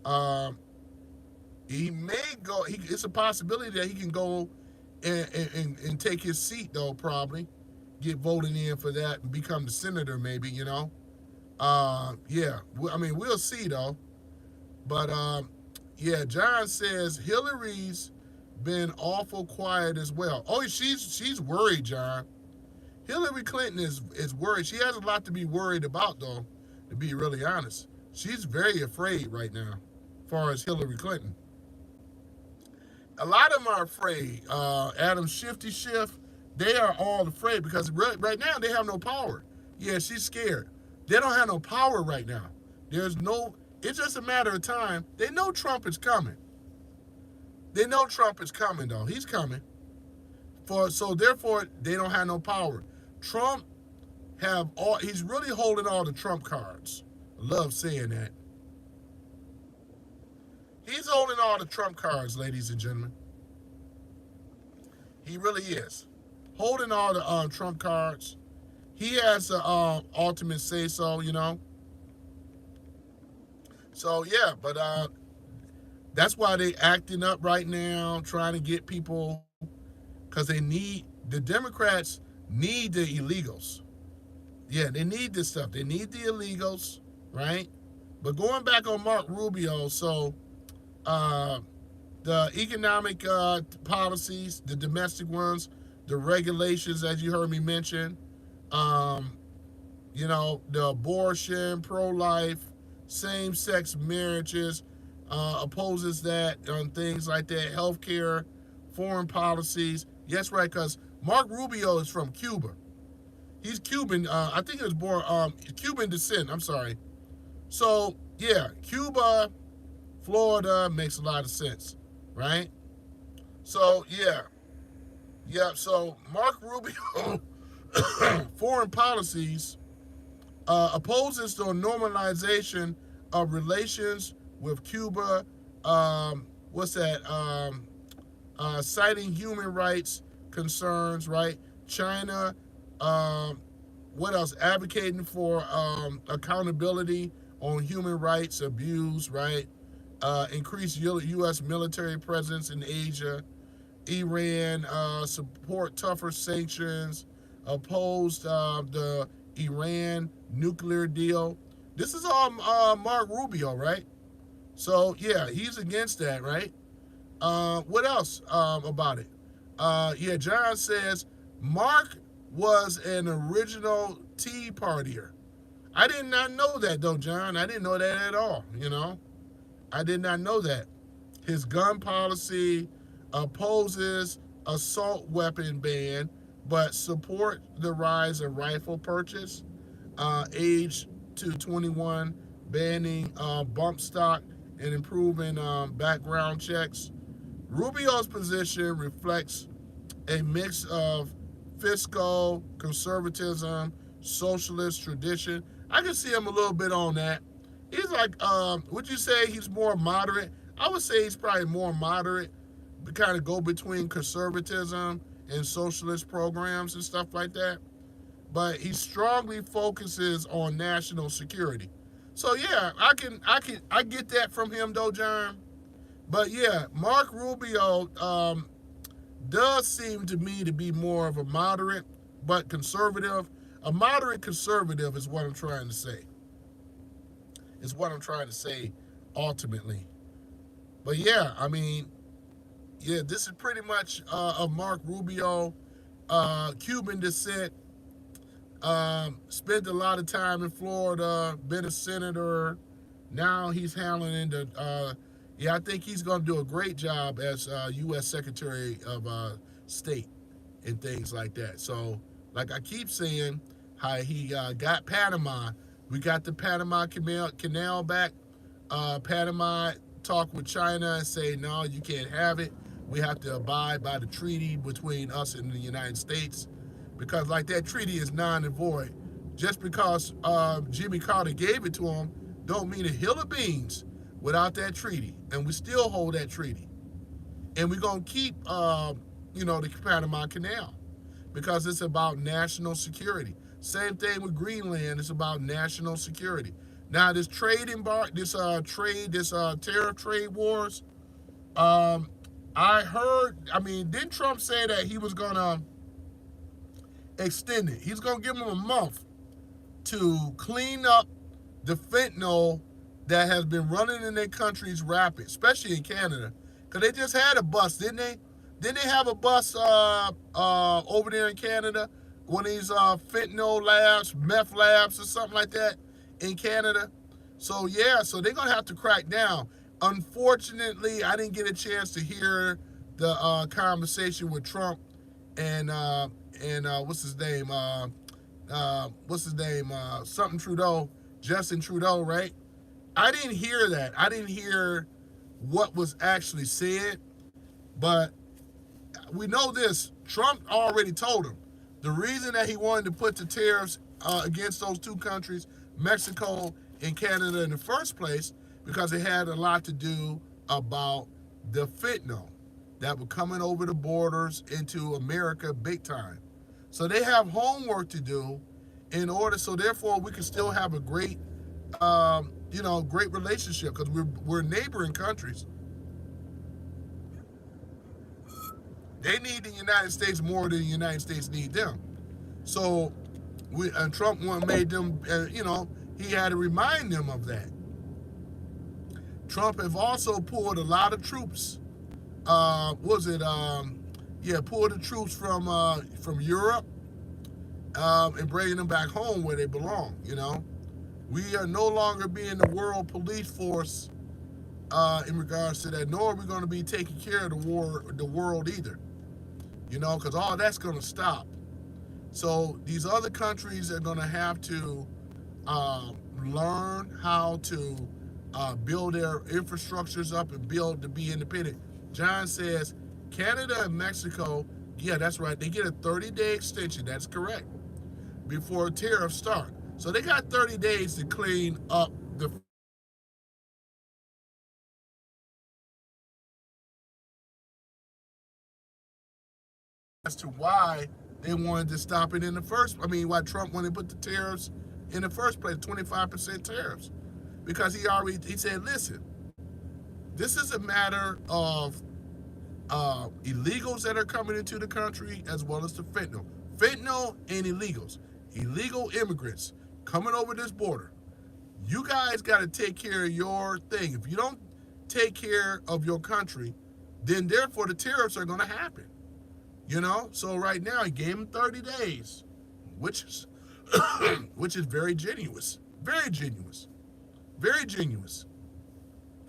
Um, he may go. It's a possibility that he can go and take his seat though. Probably get voted in for that and become the senator. Maybe. Yeah. I mean, we'll see though. But yeah, John says Hillary's been awful quiet as well. Oh, she's worried, John. Hillary Clinton is worried. She has a lot to be worried about, though, to be really honest. She's very afraid right now, as far as Hillary Clinton. A lot of them are afraid. Adam Shifty Schiff, they are all afraid because right now they have no power. Yeah, she's scared. They don't have no power right now. There's no. It's just a matter of time. They know Trump is coming. They know Trump is coming, though. He's coming. So therefore they don't have no power. Trump have all. He's really holding all the Trump cards. I love saying that. He's holding all the Trump cards, ladies and gentlemen. He really is holding all the Trump cards. He has the ultimate say so. So yeah, but that's why they acting up right now, trying to get people because the Democrats need the illegals. Yeah, they need this stuff. They need the illegals, right? But going back on Mark Rubio, so uh, the economic policies, the domestic ones, the regulations, as you heard me mention, um, the abortion, pro-life, same-sex marriages, opposes that on things like that, healthcare, foreign policies. Yes, right, because Mark Rubio is from Cuba. He's Cuban. I think he was born Cuban descent. I'm sorry. So yeah, Cuba, Florida makes a lot of sense, right? So yeah. So Mark Rubio, foreign policies opposes the normalization of relations with Cuba. What's that? Citing human rights concerns, right? China. Um, what else? Advocating for accountability on human rights abuse, right? Increased U.S. military presence in Asia. Iran support tougher sanctions. Opposed the Iran nuclear deal. This is all Mark Rubio, right? So yeah, he's against that, right? What else about it? Yeah, John says Mark was an original Tea Partier. I did not know that though, John. I didn't know that at all. I did not know that. His gun policy opposes assault weapon ban, but support the rise of rifle purchase, age to 21, banning bump stock and improving background checks. Rubio's position reflects a mix of fiscal conservatism, socialist tradition. I can see him a little bit on that. He's like, would you say he's more moderate? I would say he's probably more moderate, kind of go between conservatism and socialist programs and stuff like that. But he strongly focuses on national security. So yeah, I get that from him though, John. But yeah, Mark Rubio does seem to me to be more of a moderate but conservative. A moderate conservative is what I'm trying to say. Is what I'm trying to say ultimately. But yeah, I mean, yeah, this is pretty much a Mark Rubio, Cuban descent. Spent a lot of time in Florida, been a senator. Now he's handling the. Yeah, I think he's going to do a great job as U.S. Secretary of State and things like that. So, like I keep saying, how he got Panama. We got the Panama Canal back. Panama talk with China and say, no, you can't have it. We have to abide by the treaty between us and the United States because, like, that treaty is non and void. Just because Jimmy Carter gave it to him, don't mean a hill of beans without that treaty, and we still hold that treaty, and we're gonna keep, the Panama Canal because it's about national security. Same thing with Greenland; it's about national security. Now, this tariff trade wars. Um, I heard. I mean, didn't Trump say that he was gonna extend it? He's gonna give them a month to clean up the fentanyl that has been running in their countries rapid, especially in Canada. Because they just had a bust, didn't they? Didn't they have a bust over there in Canada? One of these fentanyl labs, meth labs, or something like that in Canada. So, yeah, so they're going to have to crack down. Unfortunately, I didn't get a chance to hear the conversation with Trump and what's his name? Something Trudeau, Justin Trudeau, right? I didn't hear that. I didn't hear what was actually said, but we know this. Trump already told him the reason that he wanted to put the tariffs against those two countries, Mexico and Canada, in the first place, because it had a lot to do about the fentanyl that were coming over the borders into America big time. So they have homework to do in order, so therefore we can still have a great relationship because we're neighboring countries. They need the United States more than the United States need them. So Trump made them, he had to remind them of that. Trump have also pulled a lot of troops. Pulled the troops from Europe and bringing them back home where they belong. We are no longer being the world police force in regards to that, nor are we going to be taking care of the world either. Because all that's going to stop. So these other countries are going to have to learn how to build their infrastructures up and build to be independent. John says Canada and Mexico, yeah, that's right. They get a 30-day extension. That's correct. Before tariffs start. So they got 30 days to clean up the as to why they wanted to stop it in the first. I mean, why Trump wanted to put the tariffs in the first place, 25% tariffs, because he said, listen, this is a matter of illegals that are coming into the country as well as the fentanyl and illegal immigrants coming over this border. You guys got to take care of your thing. If you don't take care of your country, then therefore the tariffs are going to happen. So right now he gave him 30 days, which is which is very genuine, very genuine, very genuine,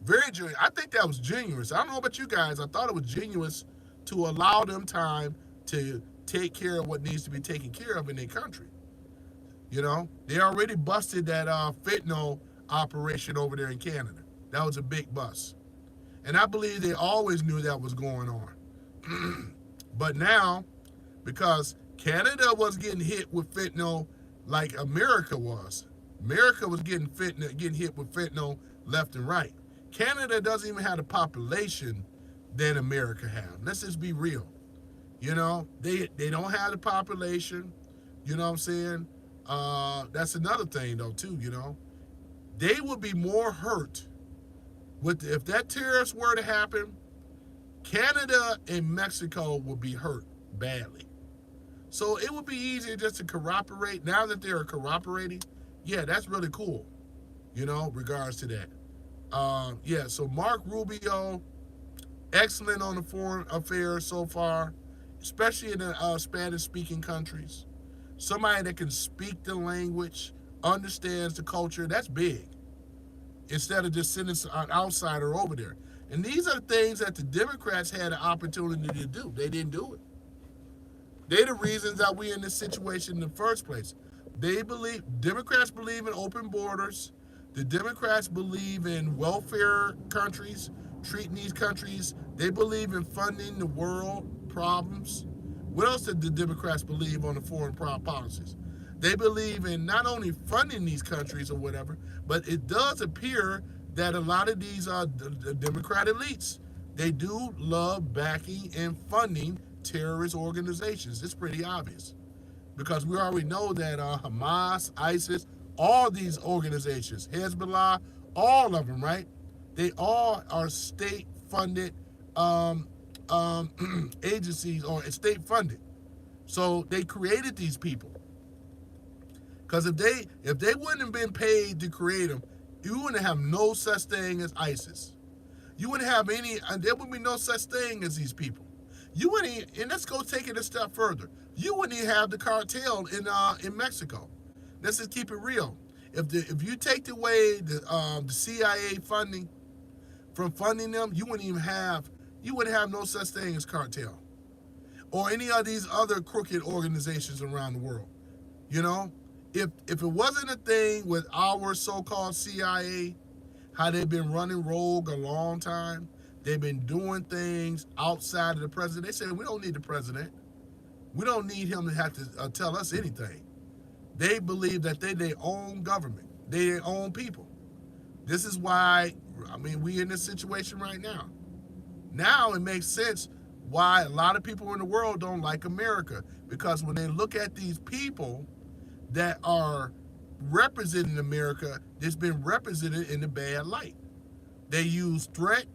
very genuine. I think that was genuine. I don't know about you guys. I thought it was genuine to allow them time to take care of what needs to be taken care of in their country. They already busted that fentanyl operation over there in Canada. That was a big bust. And I believe they always knew that was going on. But now, because Canada was getting hit with fentanyl like America was getting hit with fentanyl left and right. Canada doesn't even have the population that America has. Let's just be real. They don't have the population. You know what I'm saying? That's another thing though too. They would be more hurt if that tariffs were to happen. Canada and Mexico would be hurt badly. So it would be easier just to cooperate. Now that they're cooperating, yeah, that's really cool. Regards to that. So Mark Rubio excellent on the foreign affairs so far, especially in the Spanish-speaking countries. Somebody that can speak the language, understands the culture. That's big. Instead of just sending an outsider over there. And these are things that the Democrats had an opportunity to do. They didn't do it. They're the reasons that we're in this situation in the first place. Democrats believe in open borders. The Democrats believe in welfare countries, treating these countries. They believe in funding the world problems. What else did the Democrats believe on the foreign policies? They believe in not only funding these countries or whatever, but it does appear that a lot of these the Democrat elites, they do love backing and funding terrorist organizations. It's pretty obvious because we already know that Hamas, ISIS, all these organizations, Hezbollah, all of them, right? They all are state-funded agencies or state-funded. So they created these people. Because if they wouldn't have been paid to create them, you wouldn't have no such thing as ISIS. You wouldn't have any, and there would be no such thing as these people. You wouldn't, and let's go take it a step further. You wouldn't even have the cartel in Mexico. Let's just keep it real. If you take away the CIA funding from funding them, you wouldn't have no such thing as cartel or any of these other crooked organizations around the world. You know, if it wasn't a thing with our so-called CIA, how they've been running rogue a long time, they've been doing things outside of the president. They said we don't need the president. We don't need him to have to tell us anything. They believe that they their own government, they their own people. This is why, I mean, we in this situation right now. Now it makes sense why a lot of people in the world don't like America, because when they look at these people that are representing America, it's been represented in a bad light. They use threat,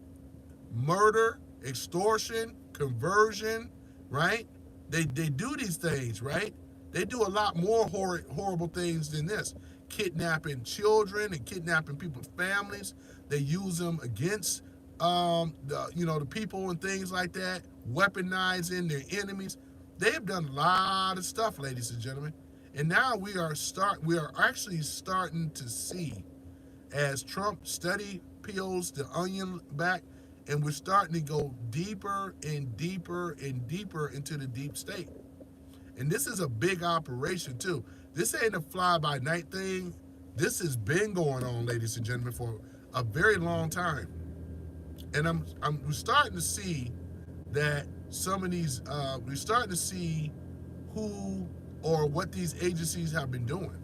murder, extortion, conversion, right? They do these things, right? They do a lot more horrible things than this. Kidnapping children and kidnapping people's families. They use them against the people and things like that, weaponizing their enemies. They have done a lot of stuff, ladies and gentlemen. And now we are actually starting to see, as Trump steady peels the onion back, and we're starting to go deeper and deeper and deeper into the deep state. And this is a big operation too. This ain't a fly-by-night thing. This has been going on, ladies and gentlemen, for a very long time. And we're starting to see that some of these, we're starting to see who or what these agencies have been doing.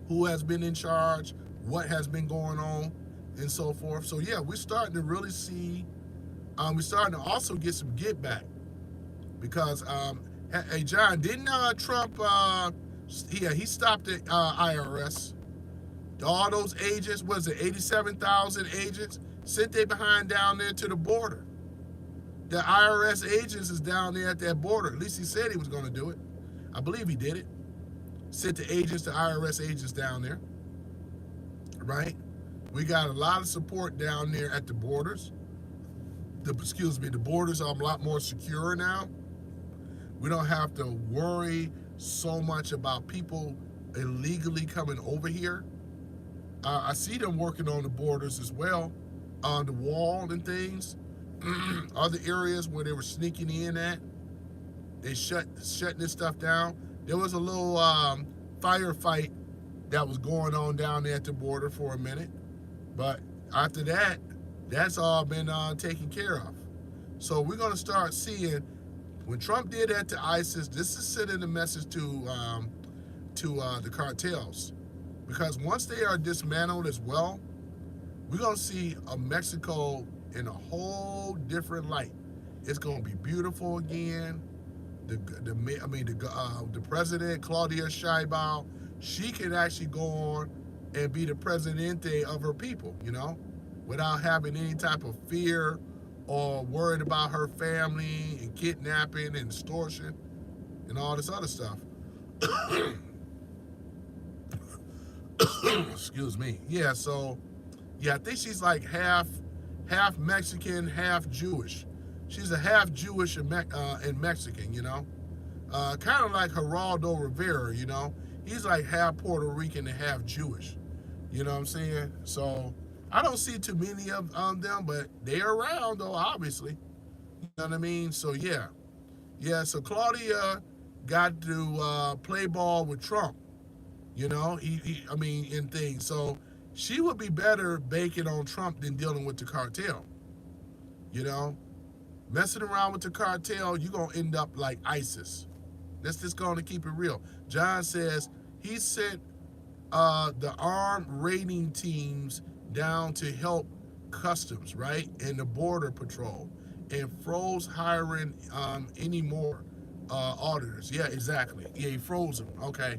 Who has been in charge, what has been going on, and so forth. So yeah, we're starting to really see, we're starting to also get some get back. Because, hey John, didn't Trump, he stopped the IRS. All those agents, was it 87,000 agents, sent they behind down there to the border. The IRS agents is down there at that border. At least he said he was going to do it. I believe he did it. Sent the IRS agents down there. Right? We got a lot of support down there at the borders. The borders are a lot more secure now. We don't have to worry so much about people illegally coming over here. I see them working on the borders as well, on the wall and things. Other areas where they were sneaking in at, they shutting this stuff down. There was a little firefight that was going on down there at the border for a minute, but after that, that's all been taken care of. So we're going to start seeing, when Trump did that to ISIS, this is sending a message to the cartels, because once they are dismantled as well, we're going to see a Mexico in a whole different light. It's going to be beautiful again. The president, Claudia Sheinbaum, she can actually go on and be the presidente of her people, without having any type of fear or worried about her family and kidnapping and extortion and all this other stuff. Excuse me. Yeah, so, yeah, I think she's like half half Mexican, half Jewish. She's a half Jewish and Mexican, kind of like Geraldo Rivera, he's like half Puerto Rican and half Jewish. You know what I'm saying? So I don't see too many of them, but they're around though, obviously. You know what I mean? So yeah. So Claudia got to play ball with Trump. I mean, in things. So she would be better banking on Trump than dealing with the cartel. You know, messing around with the cartel, you're gonna end up like ISIS. Let's just go on and keep it real. John says he sent the armed raiding teams down to help customs, right, and the border patrol, and froze hiring any more auditors. Yeah, exactly. Yeah, he froze them. Okay.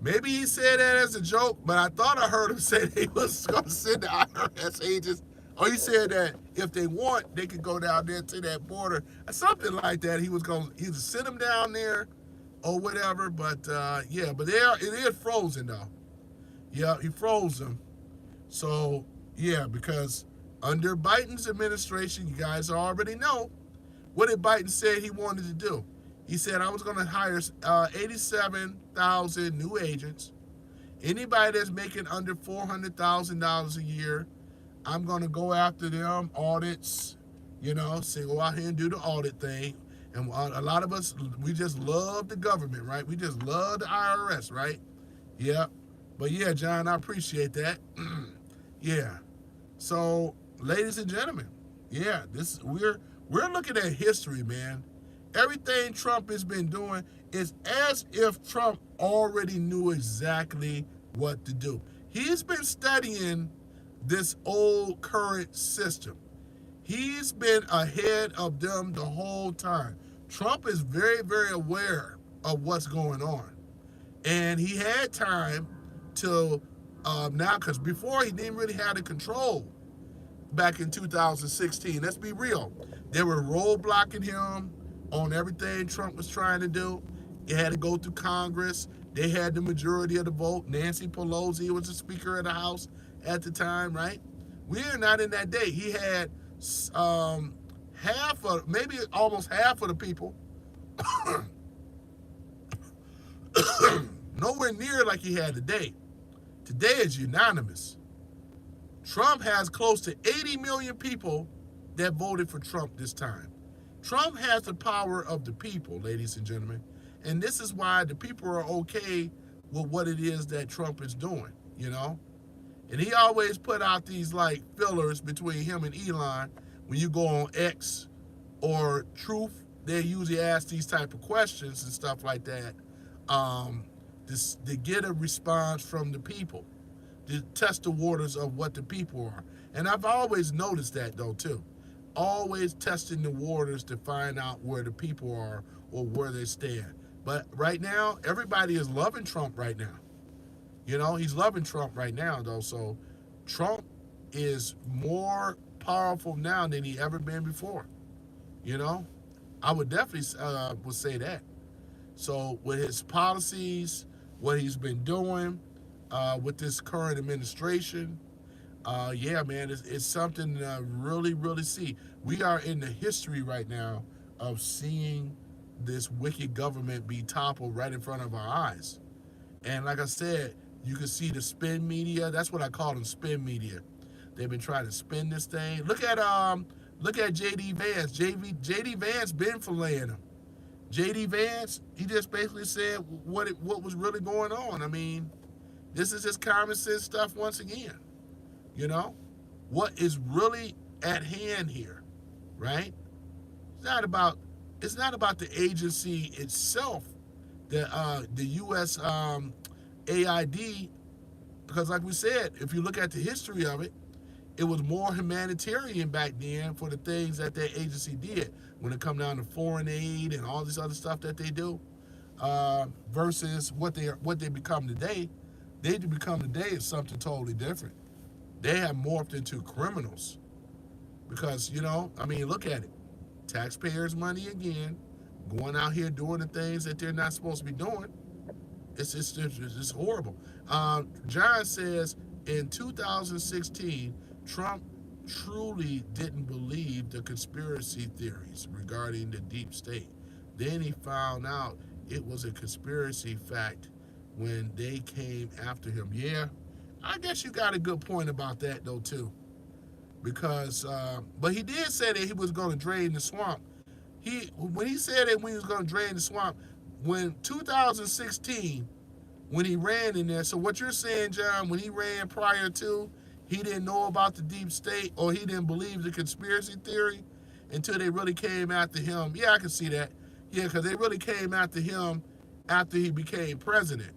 Maybe he said that as a joke, but I thought I heard him say that he was going to send the IRS agents. Or he said that if they want, they could go down there to that border, something like that. He was going to either send them down there or whatever. But yeah, but it is frozen though. Yeah, he froze them. So yeah, because under Biden's administration, you guys already know what did Biden say he wanted to do. He said I was going to hire 87,000 new agents. Anybody that's making under $400,000 a year, I'm going to go after them, audits, say go out here and do the audit thing. And a lot of us, we just love the government, right? We just love the IRS, right? Yeah. But yeah, John, I appreciate that. Yeah. So, ladies and gentlemen, yeah, this we're looking at history, man. Everything Trump has been doing is as if Trump already knew exactly what to do. He's been studying this old current system. He's been ahead of them the whole time. Trump is very, very aware of what's going on. And he had time to now, because before he didn't really have the control back in 2016. Let's be real. They were roadblocking him on everything Trump was trying to do. It had to go through Congress. They had the majority of the vote. Nancy Pelosi was the Speaker of the House at the time, right? We're not in that day. He had half of, maybe almost half of the people, nowhere near like he had today. Today is unanimous. Trump has close to 80 million people that voted for Trump this time. Trump has the power of the people, ladies and gentlemen. And this is why the people are okay with what it is that Trump is doing, And he always put out these like fillers between him and Elon. When you go on X or Truth, they usually ask these type of questions and stuff like that to get a response from the people, to test the waters of what the people are. And I've always noticed that though too. Always testing the waters to find out where the people are or where they stand. But right now, everybody is loving Trump right now. He's loving Trump right now though. So Trump is more powerful now than he ever been before. I would definitely would say that. So with his policies, what he's been doing with this current administration, yeah, man, it's something to really, really see. We are in the history right now of seeing this wicked government be toppled right in front of our eyes. And like I said, you can see the spin media. That's what I call them, spin media. They've been trying to spin this thing. Look at J.D. Vance. J.D. Vance been filleting him. J.D. Vance, he just basically said what was really going on. I mean, this is just common sense stuff once again. What is really at hand here, right? It's not about the agency itself, the U.S. AID, because like we said, if you look at the history of it, it was more humanitarian back then for the things that that agency did when it come down to foreign aid and all this other stuff that they do, versus what they become today. They become today is something totally different. They have morphed into criminals because I mean, look at it, taxpayers' money again, going out here doing the things that they're not supposed to be doing. It's horrible. John says in 2016, Trump truly didn't believe the conspiracy theories regarding the deep state. Then he found out it was a conspiracy fact when they came after him. Yeah, I guess you got a good point about that though too, because but he did say that he was going to drain the swamp. He when he said that when he was going to drain the swamp, when 2016 when he ran in there. So what you're saying, John, when he ran prior to, he didn't know about the deep state or he didn't believe the conspiracy theory until they really came after him. Yeah, I can see that. Yeah, because they really came after him after he became president.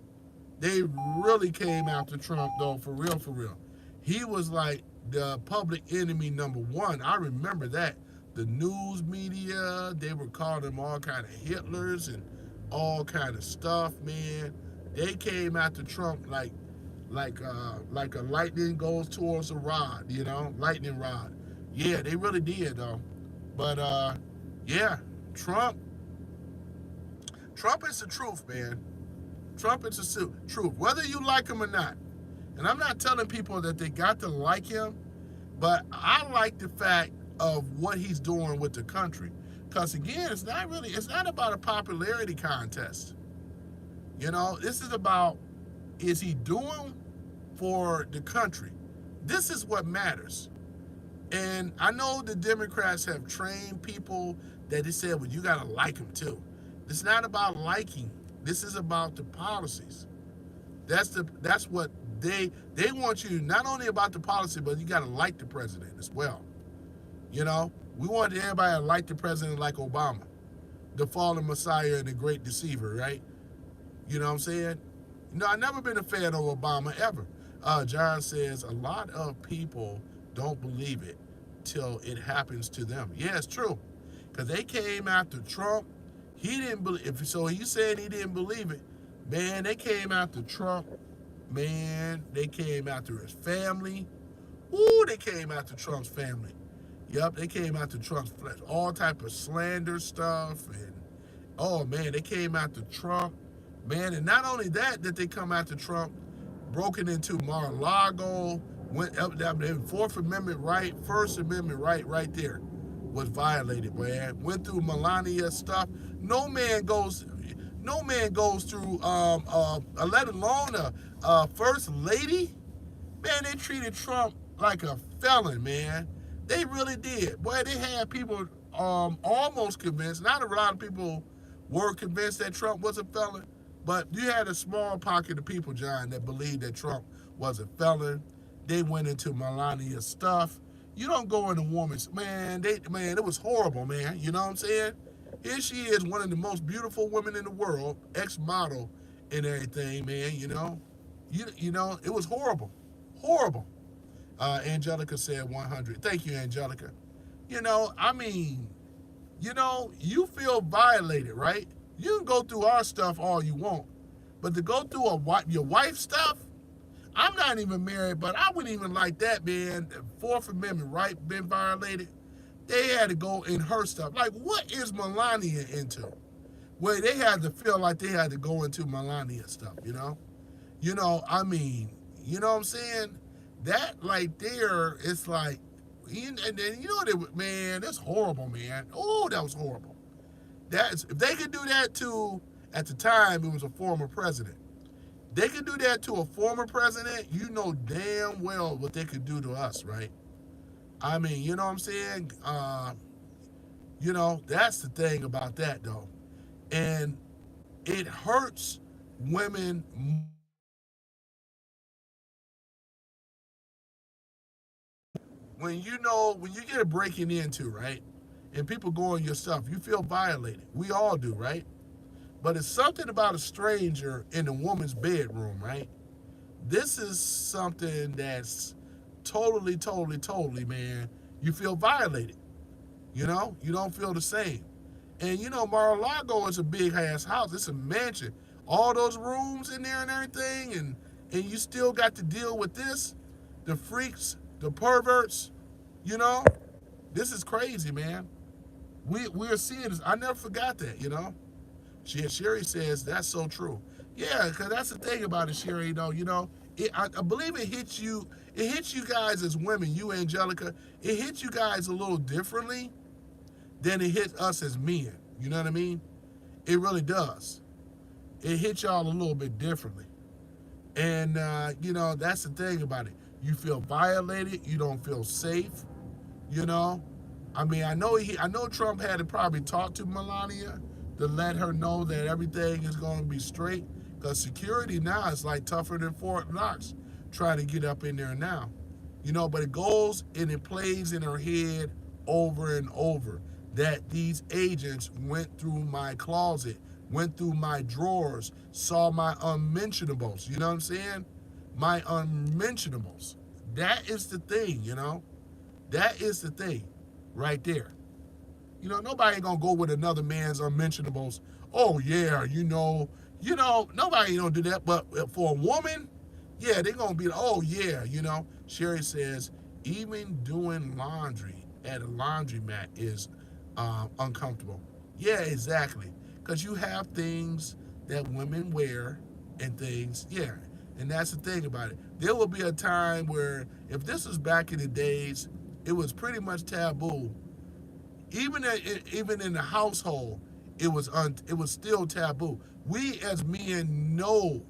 They really came after Trump though, for real, for real. He was like the public enemy number one. I remember that. The news media, they were calling him all kind of Hitlers and all kind of stuff, man. They came after Trump like a lightning goes towards a rod, lightning rod. Yeah, they really did though. But yeah, Trump Trump is the truth, man. Trump is the truth, whether you like him or not. And I'm not telling people that they got to like him, but I like the fact of what he's doing with the country. Because again, it's not about a popularity contest. This is about, is he doing for the country? This is what matters. And I know the Democrats have trained people that they said, well, you got to like him too. It's not about liking. This is about the policies. That's what they want you, not only about the policy, but you got to like the president as well. We want everybody to like the president like Obama, the fallen messiah and the great deceiver, right? You know what I'm saying? I've never been a fan of Obama ever. John says a lot of people don't believe it till it happens to them. Yeah, it's true. Because they came after Trump. He didn't believe. So he's saying he didn't believe it. Man, they came after Trump. Man, they came after his family. Ooh, they came after Trump's family. Yep, they came after Trump's flesh. All type of slander stuff. And, oh, man, they came after Trump. Man, and not only that they come after Trump, broken into Mar-a-Lago, went up that Fourth Amendment right, First Amendment right there was violated, man. Went through Melania stuff. No man goes through let alone a first lady. Man, they treated Trump like a felon, man. They really did. Boy, they had people almost convinced. Not a lot of people were convinced that Trump was a felon, but you had a small pocket of people, John, that believed that Trump was a felon. They went into Melania stuff. You don't go in a woman's it was horrible, man. You know what I'm saying? Here she is, one of the most beautiful women in the world, ex-model and everything, man. It was horrible, horrible. Angelica said 100. Thank you, Angelica. I mean, you feel violated, right? You can go through our stuff all you want, but to go through your wife's stuff, I'm not even married, but I wouldn't even like that, man. The Fourth Amendment right been violated. They had to go in her stuff. Like, what is Melania into? Where they had to feel like they had to go into Melania stuff, I mean, you know what I'm saying? That right there, it's like, and then man, that's horrible, man. Oh, that was horrible. If they could do that to, at the time, it was a former president. They could do that to a former president, you know damn well what they could do to us, right? I mean, you know what I'm saying? That's the thing about that, though. And it hurts women when you get a breaking into, right? And people go on your stuff, you feel violated. We all do, right? But it's something about a stranger in a woman's bedroom, right? This is something that's totally, man. You feel violated. You don't feel the same. And Mar-a-Lago is a big ass house. It's a mansion. All those rooms in there and everything, and you still got to deal with this, the freaks, the perverts. This is crazy, man. We're seeing this. I never forgot that. Sherry says that's so true. Yeah, because that's the thing about it, Sherry. I believe it hits you. It hits you guys as women, you Angelica. It hits you guys a little differently than it hits us as men. You know what I mean? It really does. It hits y'all a little bit differently. And that's the thing about it. You feel violated. You don't feel safe. You know, I mean, I know Trump had to probably talk to Melania to let her know that everything is going to be straight. Because security now is like tougher than Fort Knox trying to get up in there now. But it goes and it plays in her head over and over that these agents went through my closet, went through my drawers, saw my unmentionables. You know what I'm saying? My unmentionables. That is the thing. That is the thing right there. Nobody gonna go with another man's unmentionables. Oh yeah, nobody gonna do that. But for a woman, yeah, they gonna be like, oh yeah. Sherry says even doing laundry at a laundromat is uncomfortable. Yeah, exactly. Because you have things that women wear and things, yeah. And that's the thing about it. There will be a time where, if this was back in the days, it was pretty much taboo. Even in the household, it was still taboo. We as men know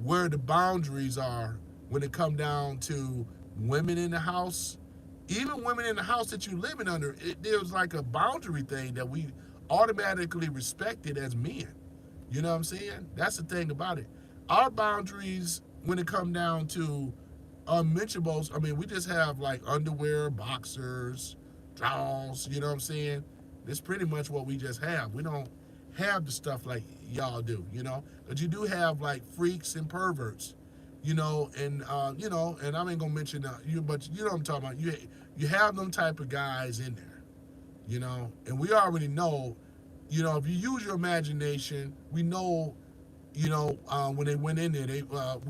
where the boundaries are when it come down to women in the house. Even women in the house that you living under, there's like a boundary thing that we automatically respected as men. You know what I'm saying? That's the thing about it. Our boundaries, when it come down to unmentionables, I mean, we just have like underwear, boxers, drawers. You know what I'm saying? That's pretty much what we just have. We don't have the stuff like y'all do. But you do have like freaks and perverts. And I ain't gonna mention you, but you know what I'm talking about. You have them type of guys in there. And we already know. If you use your imagination, we know. When they went in there,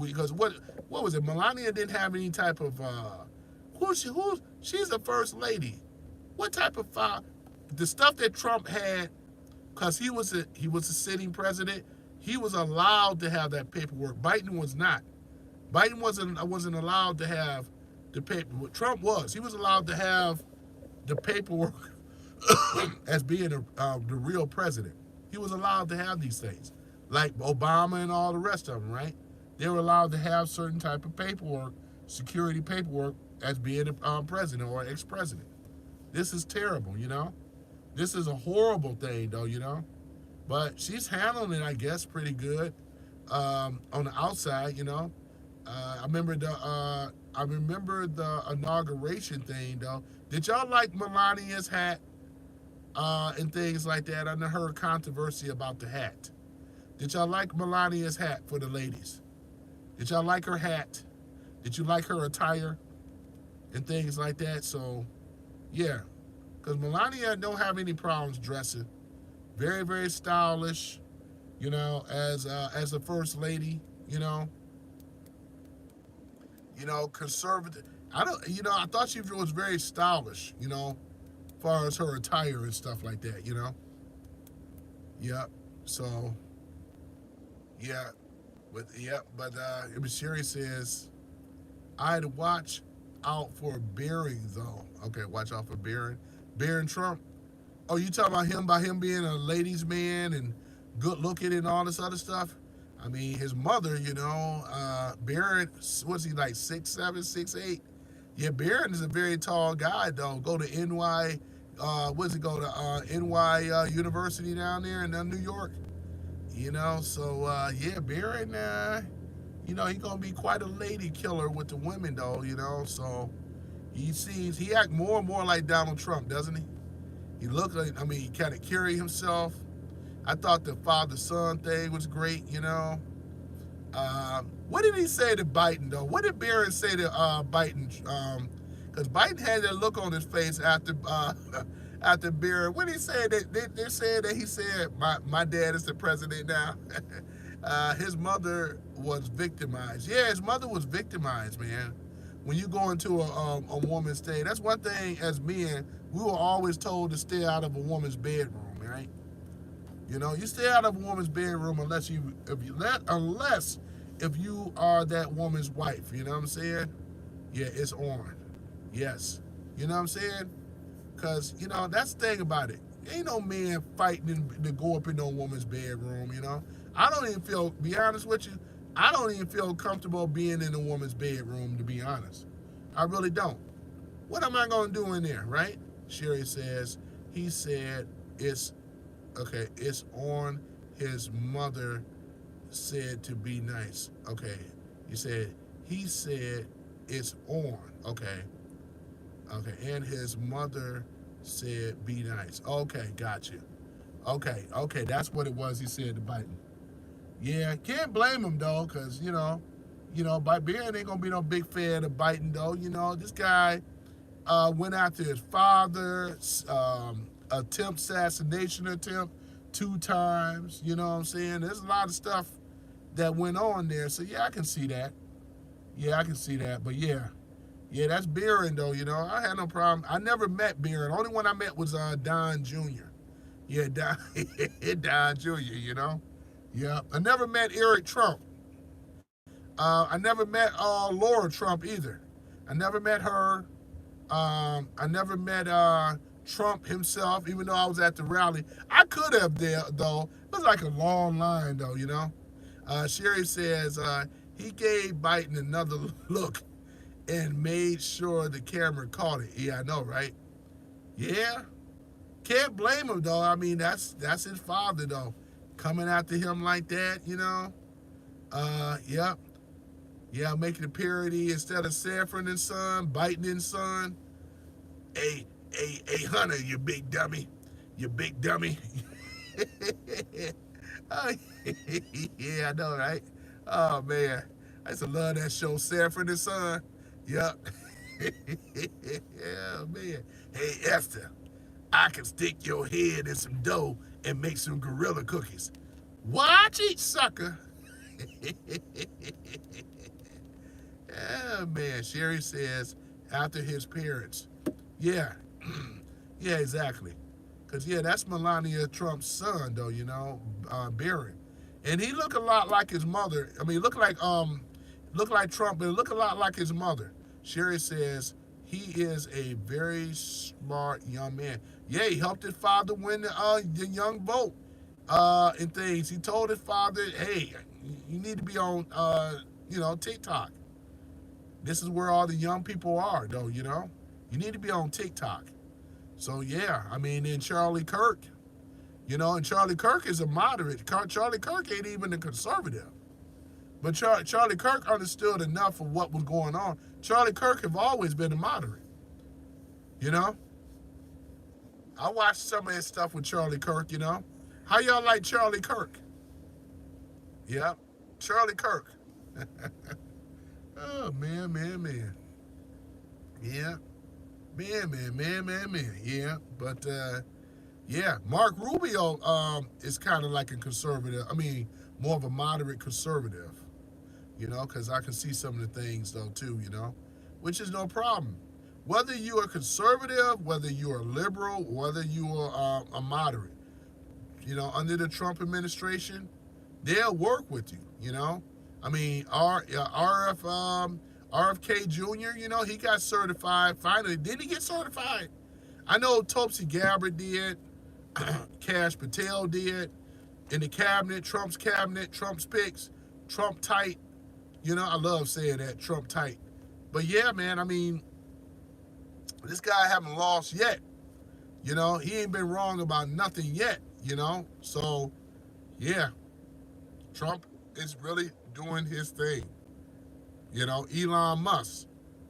because what was it? Melania didn't have any type of she's the first lady. What type of the stuff that Trump had, because he was a sitting president. He was allowed to have that paperwork. Biden was not. Biden wasn't allowed to have the paper. Trump was. He was allowed to have the paperwork as being the real president. He was allowed to have these things, like Obama and all the rest of them, right? They were allowed to have certain type of paperwork, security paperwork, as being a president or ex-president. This is terrible. This is a horrible thing, though. But she's handling it, I guess, pretty good on the outside. I remember the inauguration thing, though. Did y'all like Melania's hat and things like that? I heard controversy about the hat. Did y'all like Melania's hat for the ladies? Did y'all like her hat? Did you like her attire and things like that? So, yeah, because Melania don't have any problems dressing. Very, very stylish. As the first lady. Conservative. I thought she was very stylish. As far as her attire and stuff like that. Yep. So, yeah. But Sherry says, I'd watch out for Barron, though. Okay, watch out for Barron. Barron Trump. Oh, you talking about him being a ladies' man and good looking and all this other stuff? I mean, his mother, Barron, what's he like, 6'7", 6'8"? Yeah, Barron is a very tall guy, though. Go to NY, go to NY University down there in New York. So yeah, Barron, he's gonna be quite a lady killer with the women, though. So he act more and more like Donald Trump, doesn't he? He looked like, he kind of carry himself. I thought the father-son thing was great. What did he say to Biden, though? What did Barron say to Biden? Because Biden had that look on his face after Barron. What did he say? They're saying that he said, my dad is the president now. His mother was victimized. Yeah, his mother was victimized, man. When you go into a woman's stay, that's one thing as men, we were always told to stay out of a woman's bedroom, right? You stay out of a woman's bedroom unless if you are that woman's wife. You know what I'm saying? Yeah, it's on. Yes. You know what I'm saying? Because, that's the thing about it. Ain't no man fighting to go up in no woman's bedroom. I don't even feel, be honest with you, I don't even feel comfortable being in a woman's bedroom, to be honest. I really don't. What am I going to do in there, right? Sherry says, he said it's, okay, it's on his mother said to be nice. Okay. You said, he said it's on. Okay. Okay. And his mother said be nice. Okay. Got you. Okay. Okay. That's what it was he said to Biden. Yeah. Can't blame him, though, because, by Barron ain't going to be no big fan of Biden, though. This guy went after his father, assassination attempt 2 times. You know what I'm saying? There's a lot of stuff that went on there. So, yeah, I can see that. Yeah, I can see that. But, yeah. Yeah, that's Barron, though, I had no problem. I never met Barron. The only one I met was Don Jr. Yeah, Don, Don Jr., Yeah. I never met Eric Trump. I never met Laura Trump either. I never met her. I never met Trump himself, even though I was at the rally. I could have there, though. It was like a long line, though. Sherry says he gave Biden another look and made sure the camera caught it. Yeah, I know, right? Yeah. Can't blame him, though. I mean, that's his father, though. Coming after him like that. Yep. Yeah, making a parody instead of Sanford and Son, Biden and Son. Hey, Hunter, you big dummy. You big dummy. Oh, yeah, I know, right? Oh, man. I used to love that show, Sanford and Son. Yep. Yeah, man. Hey, Esther, I can stick your head in some dough and make some gorilla cookies. Watch it, sucker. Yeah, man. Sherry says after his parents. Yeah. Yeah, exactly. Because, yeah, that's Melania Trump's son, though, Barron. And he look a lot like his mother. I mean, look like Trump, but look a lot like his mother. Sherry says he is a very smart young man. Yeah, he helped his father win the young vote and things. He told his father, hey, you need to be on, TikTok. This is where all the young people are, though, You need to be on TikTok. So, yeah, I mean, and Charlie Kirk, and Charlie Kirk is a moderate. Charlie Kirk ain't even a conservative. But Charlie Kirk understood enough of what was going on. Charlie Kirk have always been a moderate. I watched some of his stuff with Charlie Kirk, How y'all like Charlie Kirk? Yeah, Charlie Kirk. Oh, man. Yeah. Man. Yeah, but, yeah, Mark Rubio is kind of like a conservative. I mean, more of a moderate conservative, because I can see some of the things, though, too, which is no problem. Whether you are conservative, whether you are liberal, whether you are a moderate, under the Trump administration, they'll work with you. I mean, RFK Jr., he got certified. Finally, did he get certified? I know Tulsi Gabbard did. Cash Patel did. In the cabinet, Trump's picks, Trump tight. I love saying that, Trump tight. But yeah, man, I mean, this guy haven't lost yet. He ain't been wrong about nothing yet, So, yeah, Trump is really doing his thing. Elon Musk.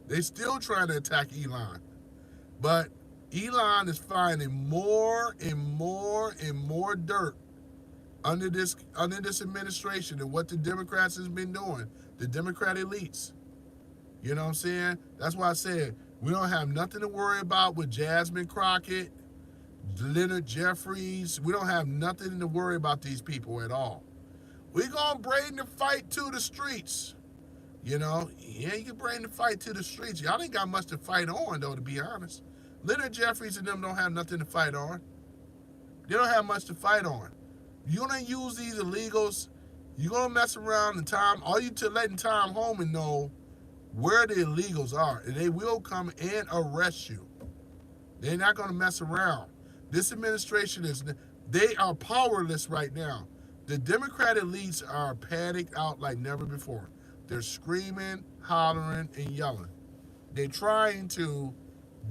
They still trying to attack Elon. But Elon is finding more and more dirt under this administration than what the Democrats has been doing. The Democrat elites. You know what I'm saying? That's why I said we don't have nothing to worry about with Jasmine Crockett, Leonard Jeffries. We don't have nothing to worry about these people at all. We're going to bring the fight to the streets. Yeah, you can bring the fight to the streets. Y'all ain't got much to fight on, though, to be honest. Leonard Jeffries and them don't have nothing to fight on. They don't have much to fight on. You don't use these illegals You're gonna mess around in time. All you to letting Tom Homan know where the illegals are, and they will come and arrest you. They're not gonna mess around. This administration is they are powerless right now. The Democratic elites are panicked out like never before. They're screaming, hollering, and yelling. They're trying to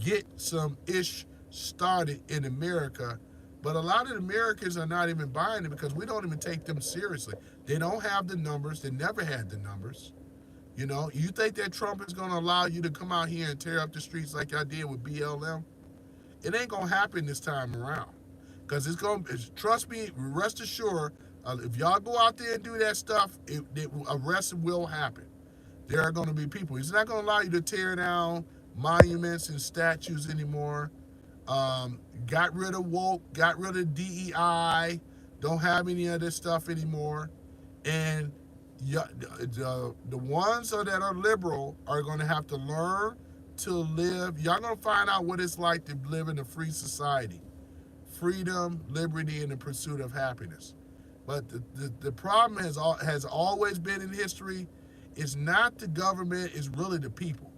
get some ish started in America, but a lot of Americans are not even buying it because we don't even take them seriously. They don't have the numbers. They never had the numbers. You know, you think that Trump is going to allow you to come out here and tear up the streets like I did with BLM? It ain't going to happen this time around. Because it's going to, trust me, rest assured, if y'all go out there and do that stuff, arrests will happen. There are going to be people. He's not going to allow you to tear down monuments and statues anymore. Got rid of woke, got rid of DEI, don't have any of this stuff anymore. And the ones that are liberal are going to have to learn to live. Y'all going to find out what it's like to live in a free society. Freedom, liberty, and the pursuit of happiness. But the problem has always been in history is not the government, it's really the people.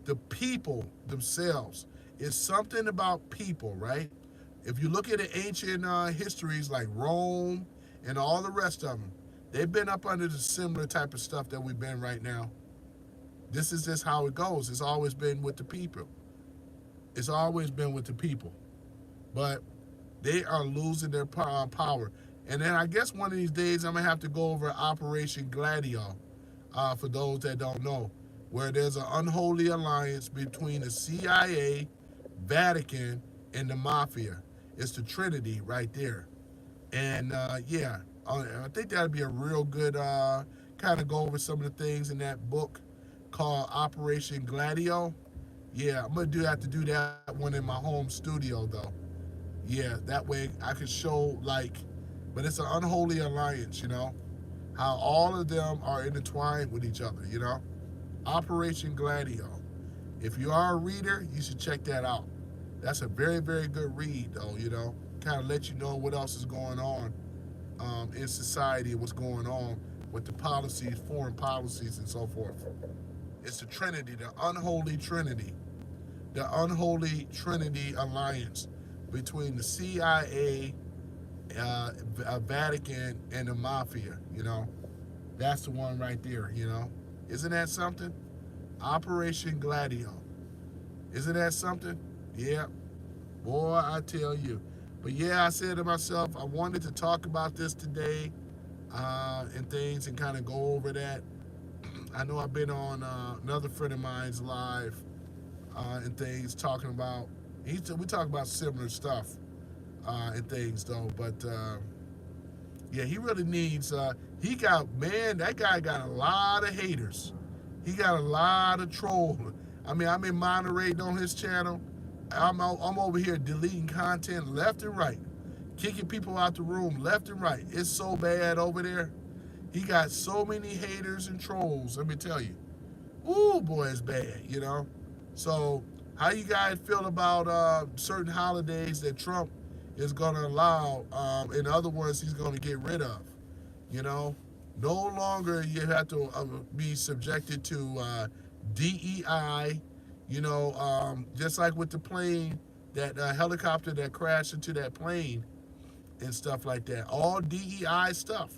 The people themselves. It's something about people, right? If you look at the ancient histories like Rome and all the rest of them, they've been up under the similar type of stuff that we've been right now. This is just how it goes. It's always been with the people. It's always been with the people. But they are losing their power. And then I guess one of these days I'm going to have to go over Operation Gladio, for those that don't know, where there's an unholy alliance between the CIA, Vatican, and the Mafia. It's the Trinity right there. And yeah, I think that'd be a real good kind of go over some of the things in that book called Operation Gladio. Yeah, I'm gonna have to do that one in my home studio though. Yeah, that way I could show like, but it's an unholy alliance, you know, how all of them are intertwined with each other, you know. Operation Gladio. If you are a reader, you should check that out. That's a very, very good read, though, you know. Kind of let you know what else is going on in society, what's going on with the policies, foreign policies, and so forth. It's the Trinity, the unholy Trinity, the unholy Trinity alliance between the CIA, Vatican, and the Mafia, you know. That's the one right there, you know. Isn't that something? Operation Gladio. Isn't that something? Yeah. Boy, I tell you. But yeah, I said to myself, I wanted to talk about this today and things and kind of go over that. I know I've been on another friend of mine's live and things talking about, we talk about similar stuff and things though, but yeah, he really needs, man, that guy got a lot of haters. He got a lot of trolls. I mean, I'm in Monterey on his channel. I'm over here deleting content left and right, kicking people out the room left and right. It's so bad over there. He got so many haters and trolls. Let me tell you. Ooh, boy, it's bad. You know. So, how you guys feel about certain holidays that Trump is going to allow? In other words, he's going to get rid of. You know, no longer you have to be subjected to DEI. You know, just like with the plane, that helicopter that crashed into that plane and stuff like that. All DEI stuff.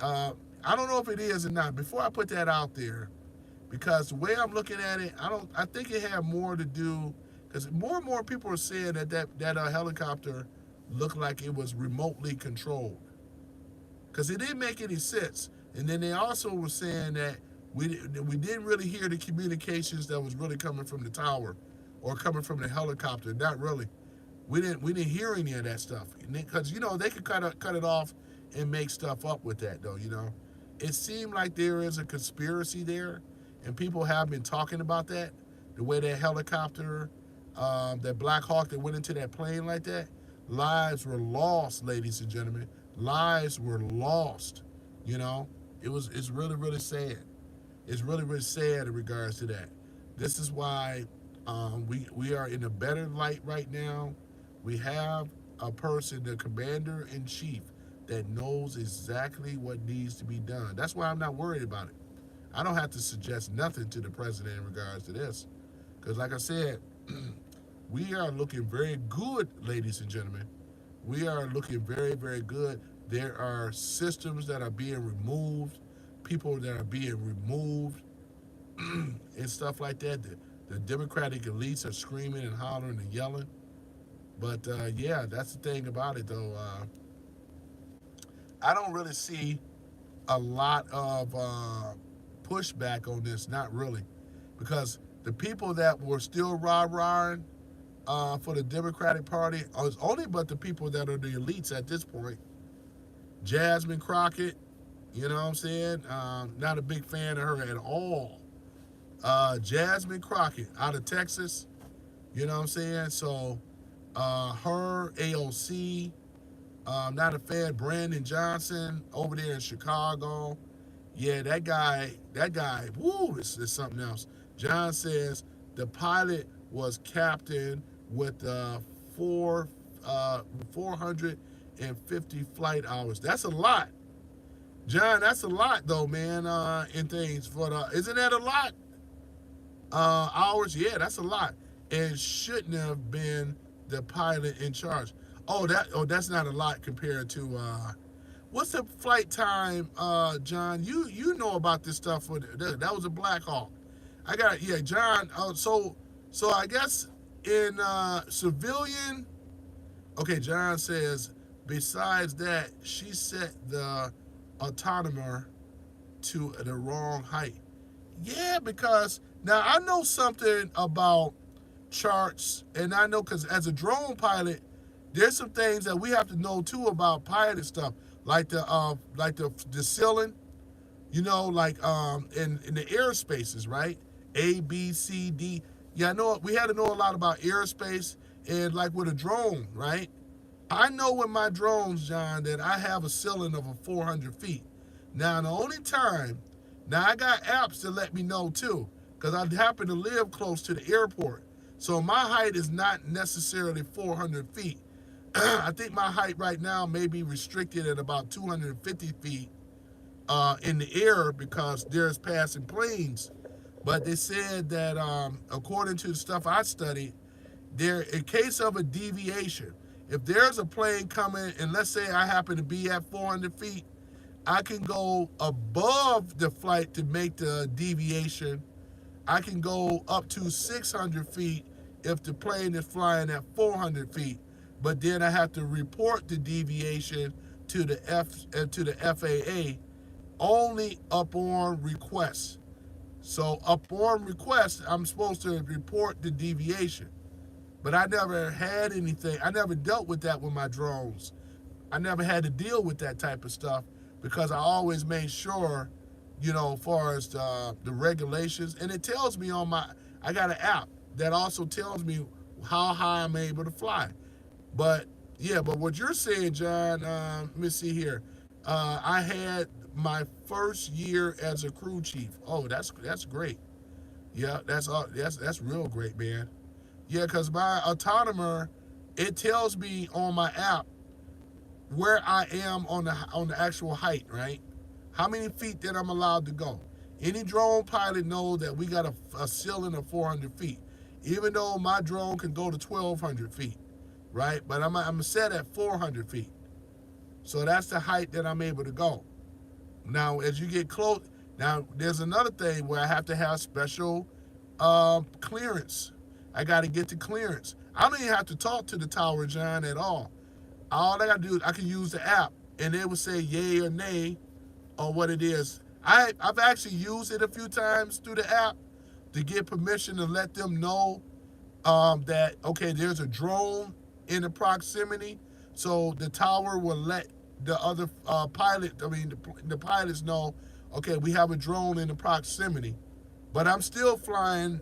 Uh, I don't know if it is or not. Before I put that out there, because the way I'm looking at it, I think it had more to do because more and more people are saying that helicopter looked like it was remotely controlled because it didn't make any sense. And then they also were saying that we didn't really hear the communications that was really coming from the tower or coming from the helicopter. Not really. We didn't hear any of that stuff because you know they could cut it off and make stuff up with that though. You know, it seemed like there is a conspiracy there, and people have been talking about that. The way that helicopter, that Black Hawk that went into that plane like that, lives were lost, ladies and gentlemen. Lives were lost. You know, it's really really sad. It's really really sad in regards to that. This is why we are in a better light right now. We have a person, the commander in chief, that knows exactly what needs to be done. That's why I'm not worried about it. I don't have to suggest nothing to the president in regards to this. Because, like I said, we are looking very good, ladies and gentlemen. We are looking very, very good. There are systems that are being removed, people that are being removed, and stuff like that. The Democratic elites are screaming and hollering and yelling. But yeah, that's the thing about it, though. I don't really see a lot of pushback on this, not really, because the people that were still rah-rahing for the Democratic Party is only but the people that are the elites at this point. Jasmine Crockett, you know what I'm saying? Not a big fan of her at all. Jasmine Crockett out of Texas, you know what I'm saying? So her, AOC, not a fan. Brandon Johnson over there in Chicago. Yeah, that guy, woo, it's something else. John says the pilot was captain with 450 flight hours. That's a lot. John, that's a lot though, man, in things for the, isn't that a lot? Hours, yeah, that's a lot. And shouldn't have been the pilot in charge. That's not a lot compared to what's the flight time, John? You know about this stuff. That was a Black Hawk. I got, yeah, John. So I guess in civilian. Okay, John says. Besides that, she set the autonomer to the wrong height. Yeah, because now I know something about charts, and I know because as a drone pilot, there's some things that we have to know too about pilot stuff, like the ceiling, you know, like in the airspaces, right? A, B, C, D. Yeah, I know we had to know a lot about airspace and like with a drone, right? I know with my drones, John, that I have a ceiling of 400 feet. Now, the only time, now I got apps that let me know too, because I happen to live close to the airport. So my height is not necessarily 400 feet. I think my height right now may be restricted at about 250 feet in the air because there's passing planes. But they said that according to the stuff I studied, there, in case of a deviation, if there's a plane coming and let's say I happen to be at 400 feet, I can go above the flight to make the deviation. I can go up to 600 feet if the plane is flying at 400 feet. But then I have to report the deviation to the FAA only upon request. So upon request, I'm supposed to report the deviation. But I never had anything. I never dealt with that with my drones. I never had to deal with that type of stuff because I always made sure, you know, as far as the regulations, and it tells me on my, I got an app that also tells me how high I'm able to fly. But yeah, but what you're saying, John, let me see here. I had my first year as a crew chief. Oh, that's great. Yeah, that's real great, man. Yeah, because my autonomer, it tells me on my app where I am on the actual height, right? How many feet that I'm allowed to go. Any drone pilot knows that we got a ceiling of 400 feet, even though my drone can go to 1,200 feet, right? But I'm set at 400 feet. So that's the height that I'm able to go. Now, as you get close, now there's another thing where I have to have special clearance. I got to get the clearance. I don't even have to talk to the tower, John, at all. All I got to do is I can use the app, and it will say yay or nay on what it is. I've actually used it a few times through the app to get permission to let them know that, okay, there's a drone in the proximity. So the tower will let the other the pilots know, okay, we have a drone in the proximity. But I'm still flying.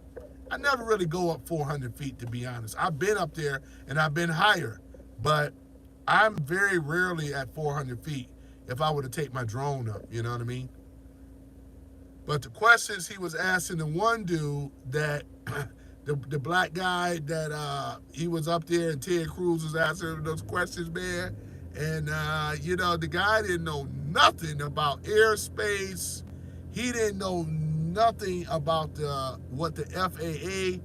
I never really go up 400 feet, to be honest. I've been up there and I've been higher, but I'm very rarely at 400 feet if I were to take my drone up, you know what I mean? But the questions he was asking the one dude that the black guy that he was up there and Ted Cruz was answering those questions, man. And the guy didn't know nothing about airspace. He didn't know nothing about what the FAA.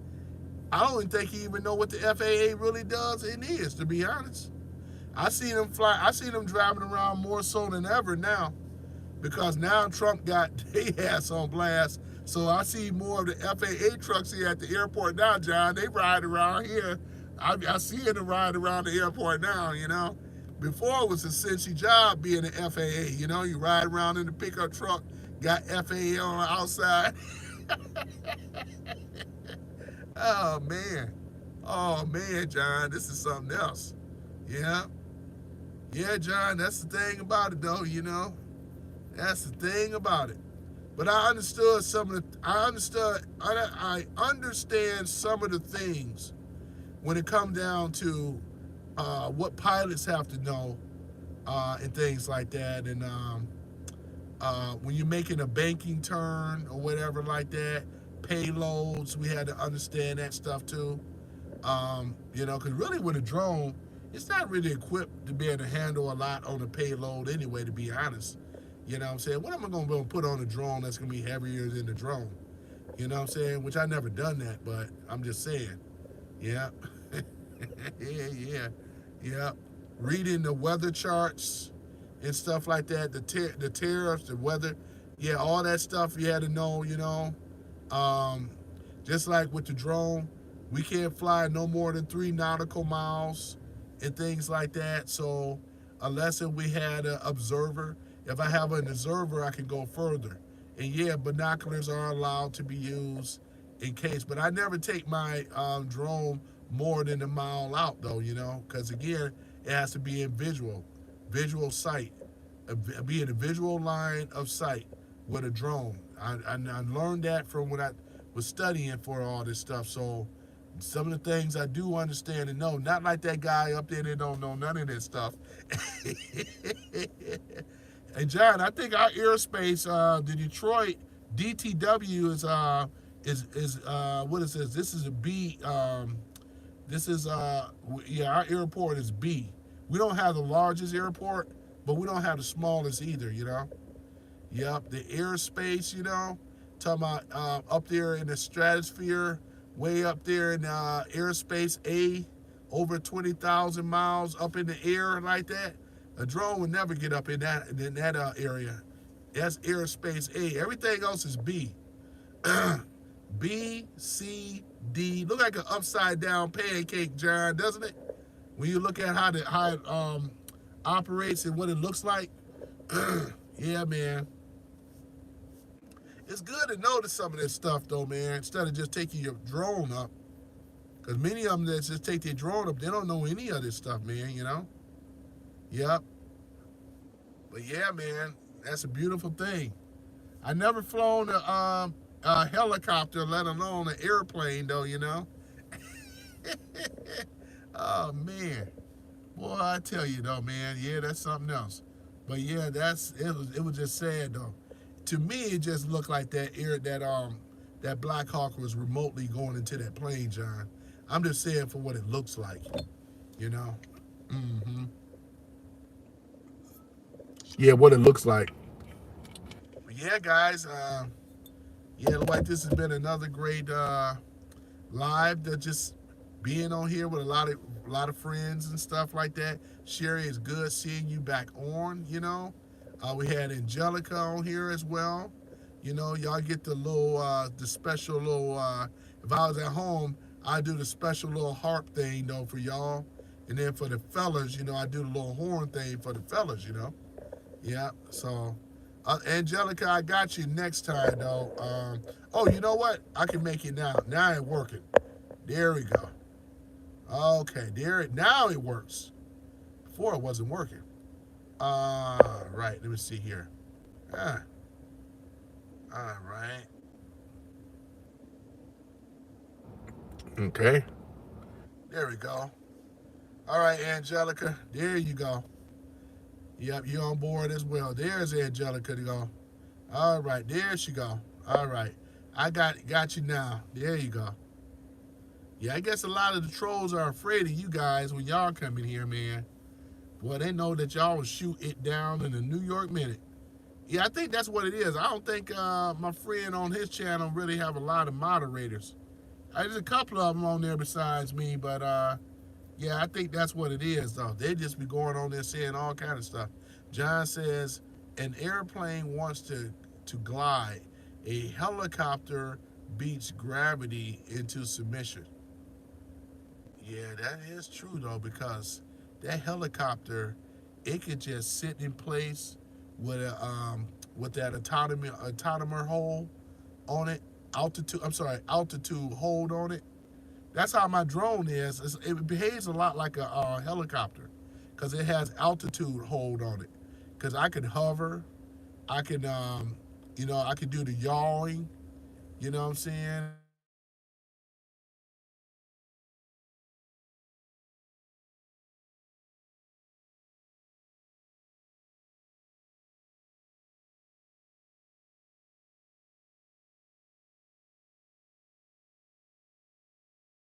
I don't even think he even know what the FAA really does and is, to be honest. I seen him fly. I seen him driving around more so than ever now, because now Trump got their ass on blast. So I see more of the FAA trucks here at the airport now, John. They ride around here. I see them ride around the airport now. Before it was a cinchy job being an FAA. You ride around in the pickup truck, got FAA on the outside. Oh man. Oh man, John, this is something else. Yeah. Yeah, John, that's the thing about it though. That's the thing about it. But I understood some of the I understand some of the things when it comes down to what pilots have to know and things like that. And when you're making a banking turn or whatever like that, payloads, we had to understand that stuff too. Because really with a drone, it's not really equipped to be able to handle a lot on the payload anyway, to be honest. You know what I'm saying? What am I going to put on a drone that's going to be heavier than the drone? You know what I'm saying? Which I never done that, but I'm just saying. Yeah. Yeah. Reading the weather charts and stuff like that, the tariffs, the weather, yeah, all that stuff you had to know. Um, just like with the drone, we can't fly no more than 3 nautical miles and things like that. So unless we had an observer, if I have an observer, I can go further. And yeah, binoculars are allowed to be used in case, but I never take my drone more than a mile out though, because again, it has to be in visual sight, be in a visual line of sight with a drone. I learned that from when I was studying for all this stuff. So some of the things I do understand and know, not like that guy up there that don't know none of this stuff. And John, I think our airspace, the Detroit DTW is what is this? This is a B. This is yeah, our airport is B. We don't have the largest airport, but we don't have the smallest either. Yep, the airspace, talking about up there in the stratosphere, way up there in airspace A, over 20,000 miles up in the air like that. A drone would never get up in that area. That's airspace A. Everything else is B. B, C, D. Look like an upside down pancake, John, doesn't it? When you look at how it operates and what it looks like. Yeah, man. It's good to notice some of this stuff though, man. Instead of just taking your drone up, because many of them that just take their drone up, they don't know any of this stuff, man. Yep. But yeah, man, that's a beautiful thing. I never flown a helicopter, let alone an airplane, though. Oh man, boy, I tell you though, man, yeah, that's something else. But yeah, it was just sad though. To me, it just looked like that Black Hawk was remotely going into that plane, John. I'm just saying for what it looks like, you know. Mm-hmm. Yeah, what it looks like. But yeah, guys. Yeah, look like this has been another great live. That just being on here with a lot of friends and stuff like that. Sherry, it's good seeing you back on. We had Angelica on here as well. Y'all get the special little. If I was at home, I do the special little harp thing though for y'all, and then for the fellas, I do the little horn thing for the fellas. Yeah. So, Angelica, I got you next time though. Oh, you know what? I can make it now. Now it's working. There we go. Okay, now it works. Before it wasn't working. Right. Let me see here. Ah, all right. Okay. There we go. All right, Angelica. There you go. Yep, you're on board as well. There's Angelica to go. All right, there she go. All right, I got you now. There you go. Yeah, I guess a lot of the trolls are afraid of you guys when y'all come in here, man. Well, they know that y'all will shoot it down in a New York minute. Yeah, I think that's what it is. I don't think my friend on his channel really have a lot of moderators. There's a couple of them on there besides me, but yeah, I think that's what it is, though. They just be going on there saying all kind of stuff. John says an airplane wants to glide. A helicopter beats gravity into submission. Yeah, that is true though, because that helicopter, it could just sit in place with that autonomer hole on it, altitude. I'm sorry, altitude hold on it. That's how my drone is. It behaves a lot like a helicopter, because it has altitude hold on it. Because I can hover, I can I can do the yawing. You know what I'm saying?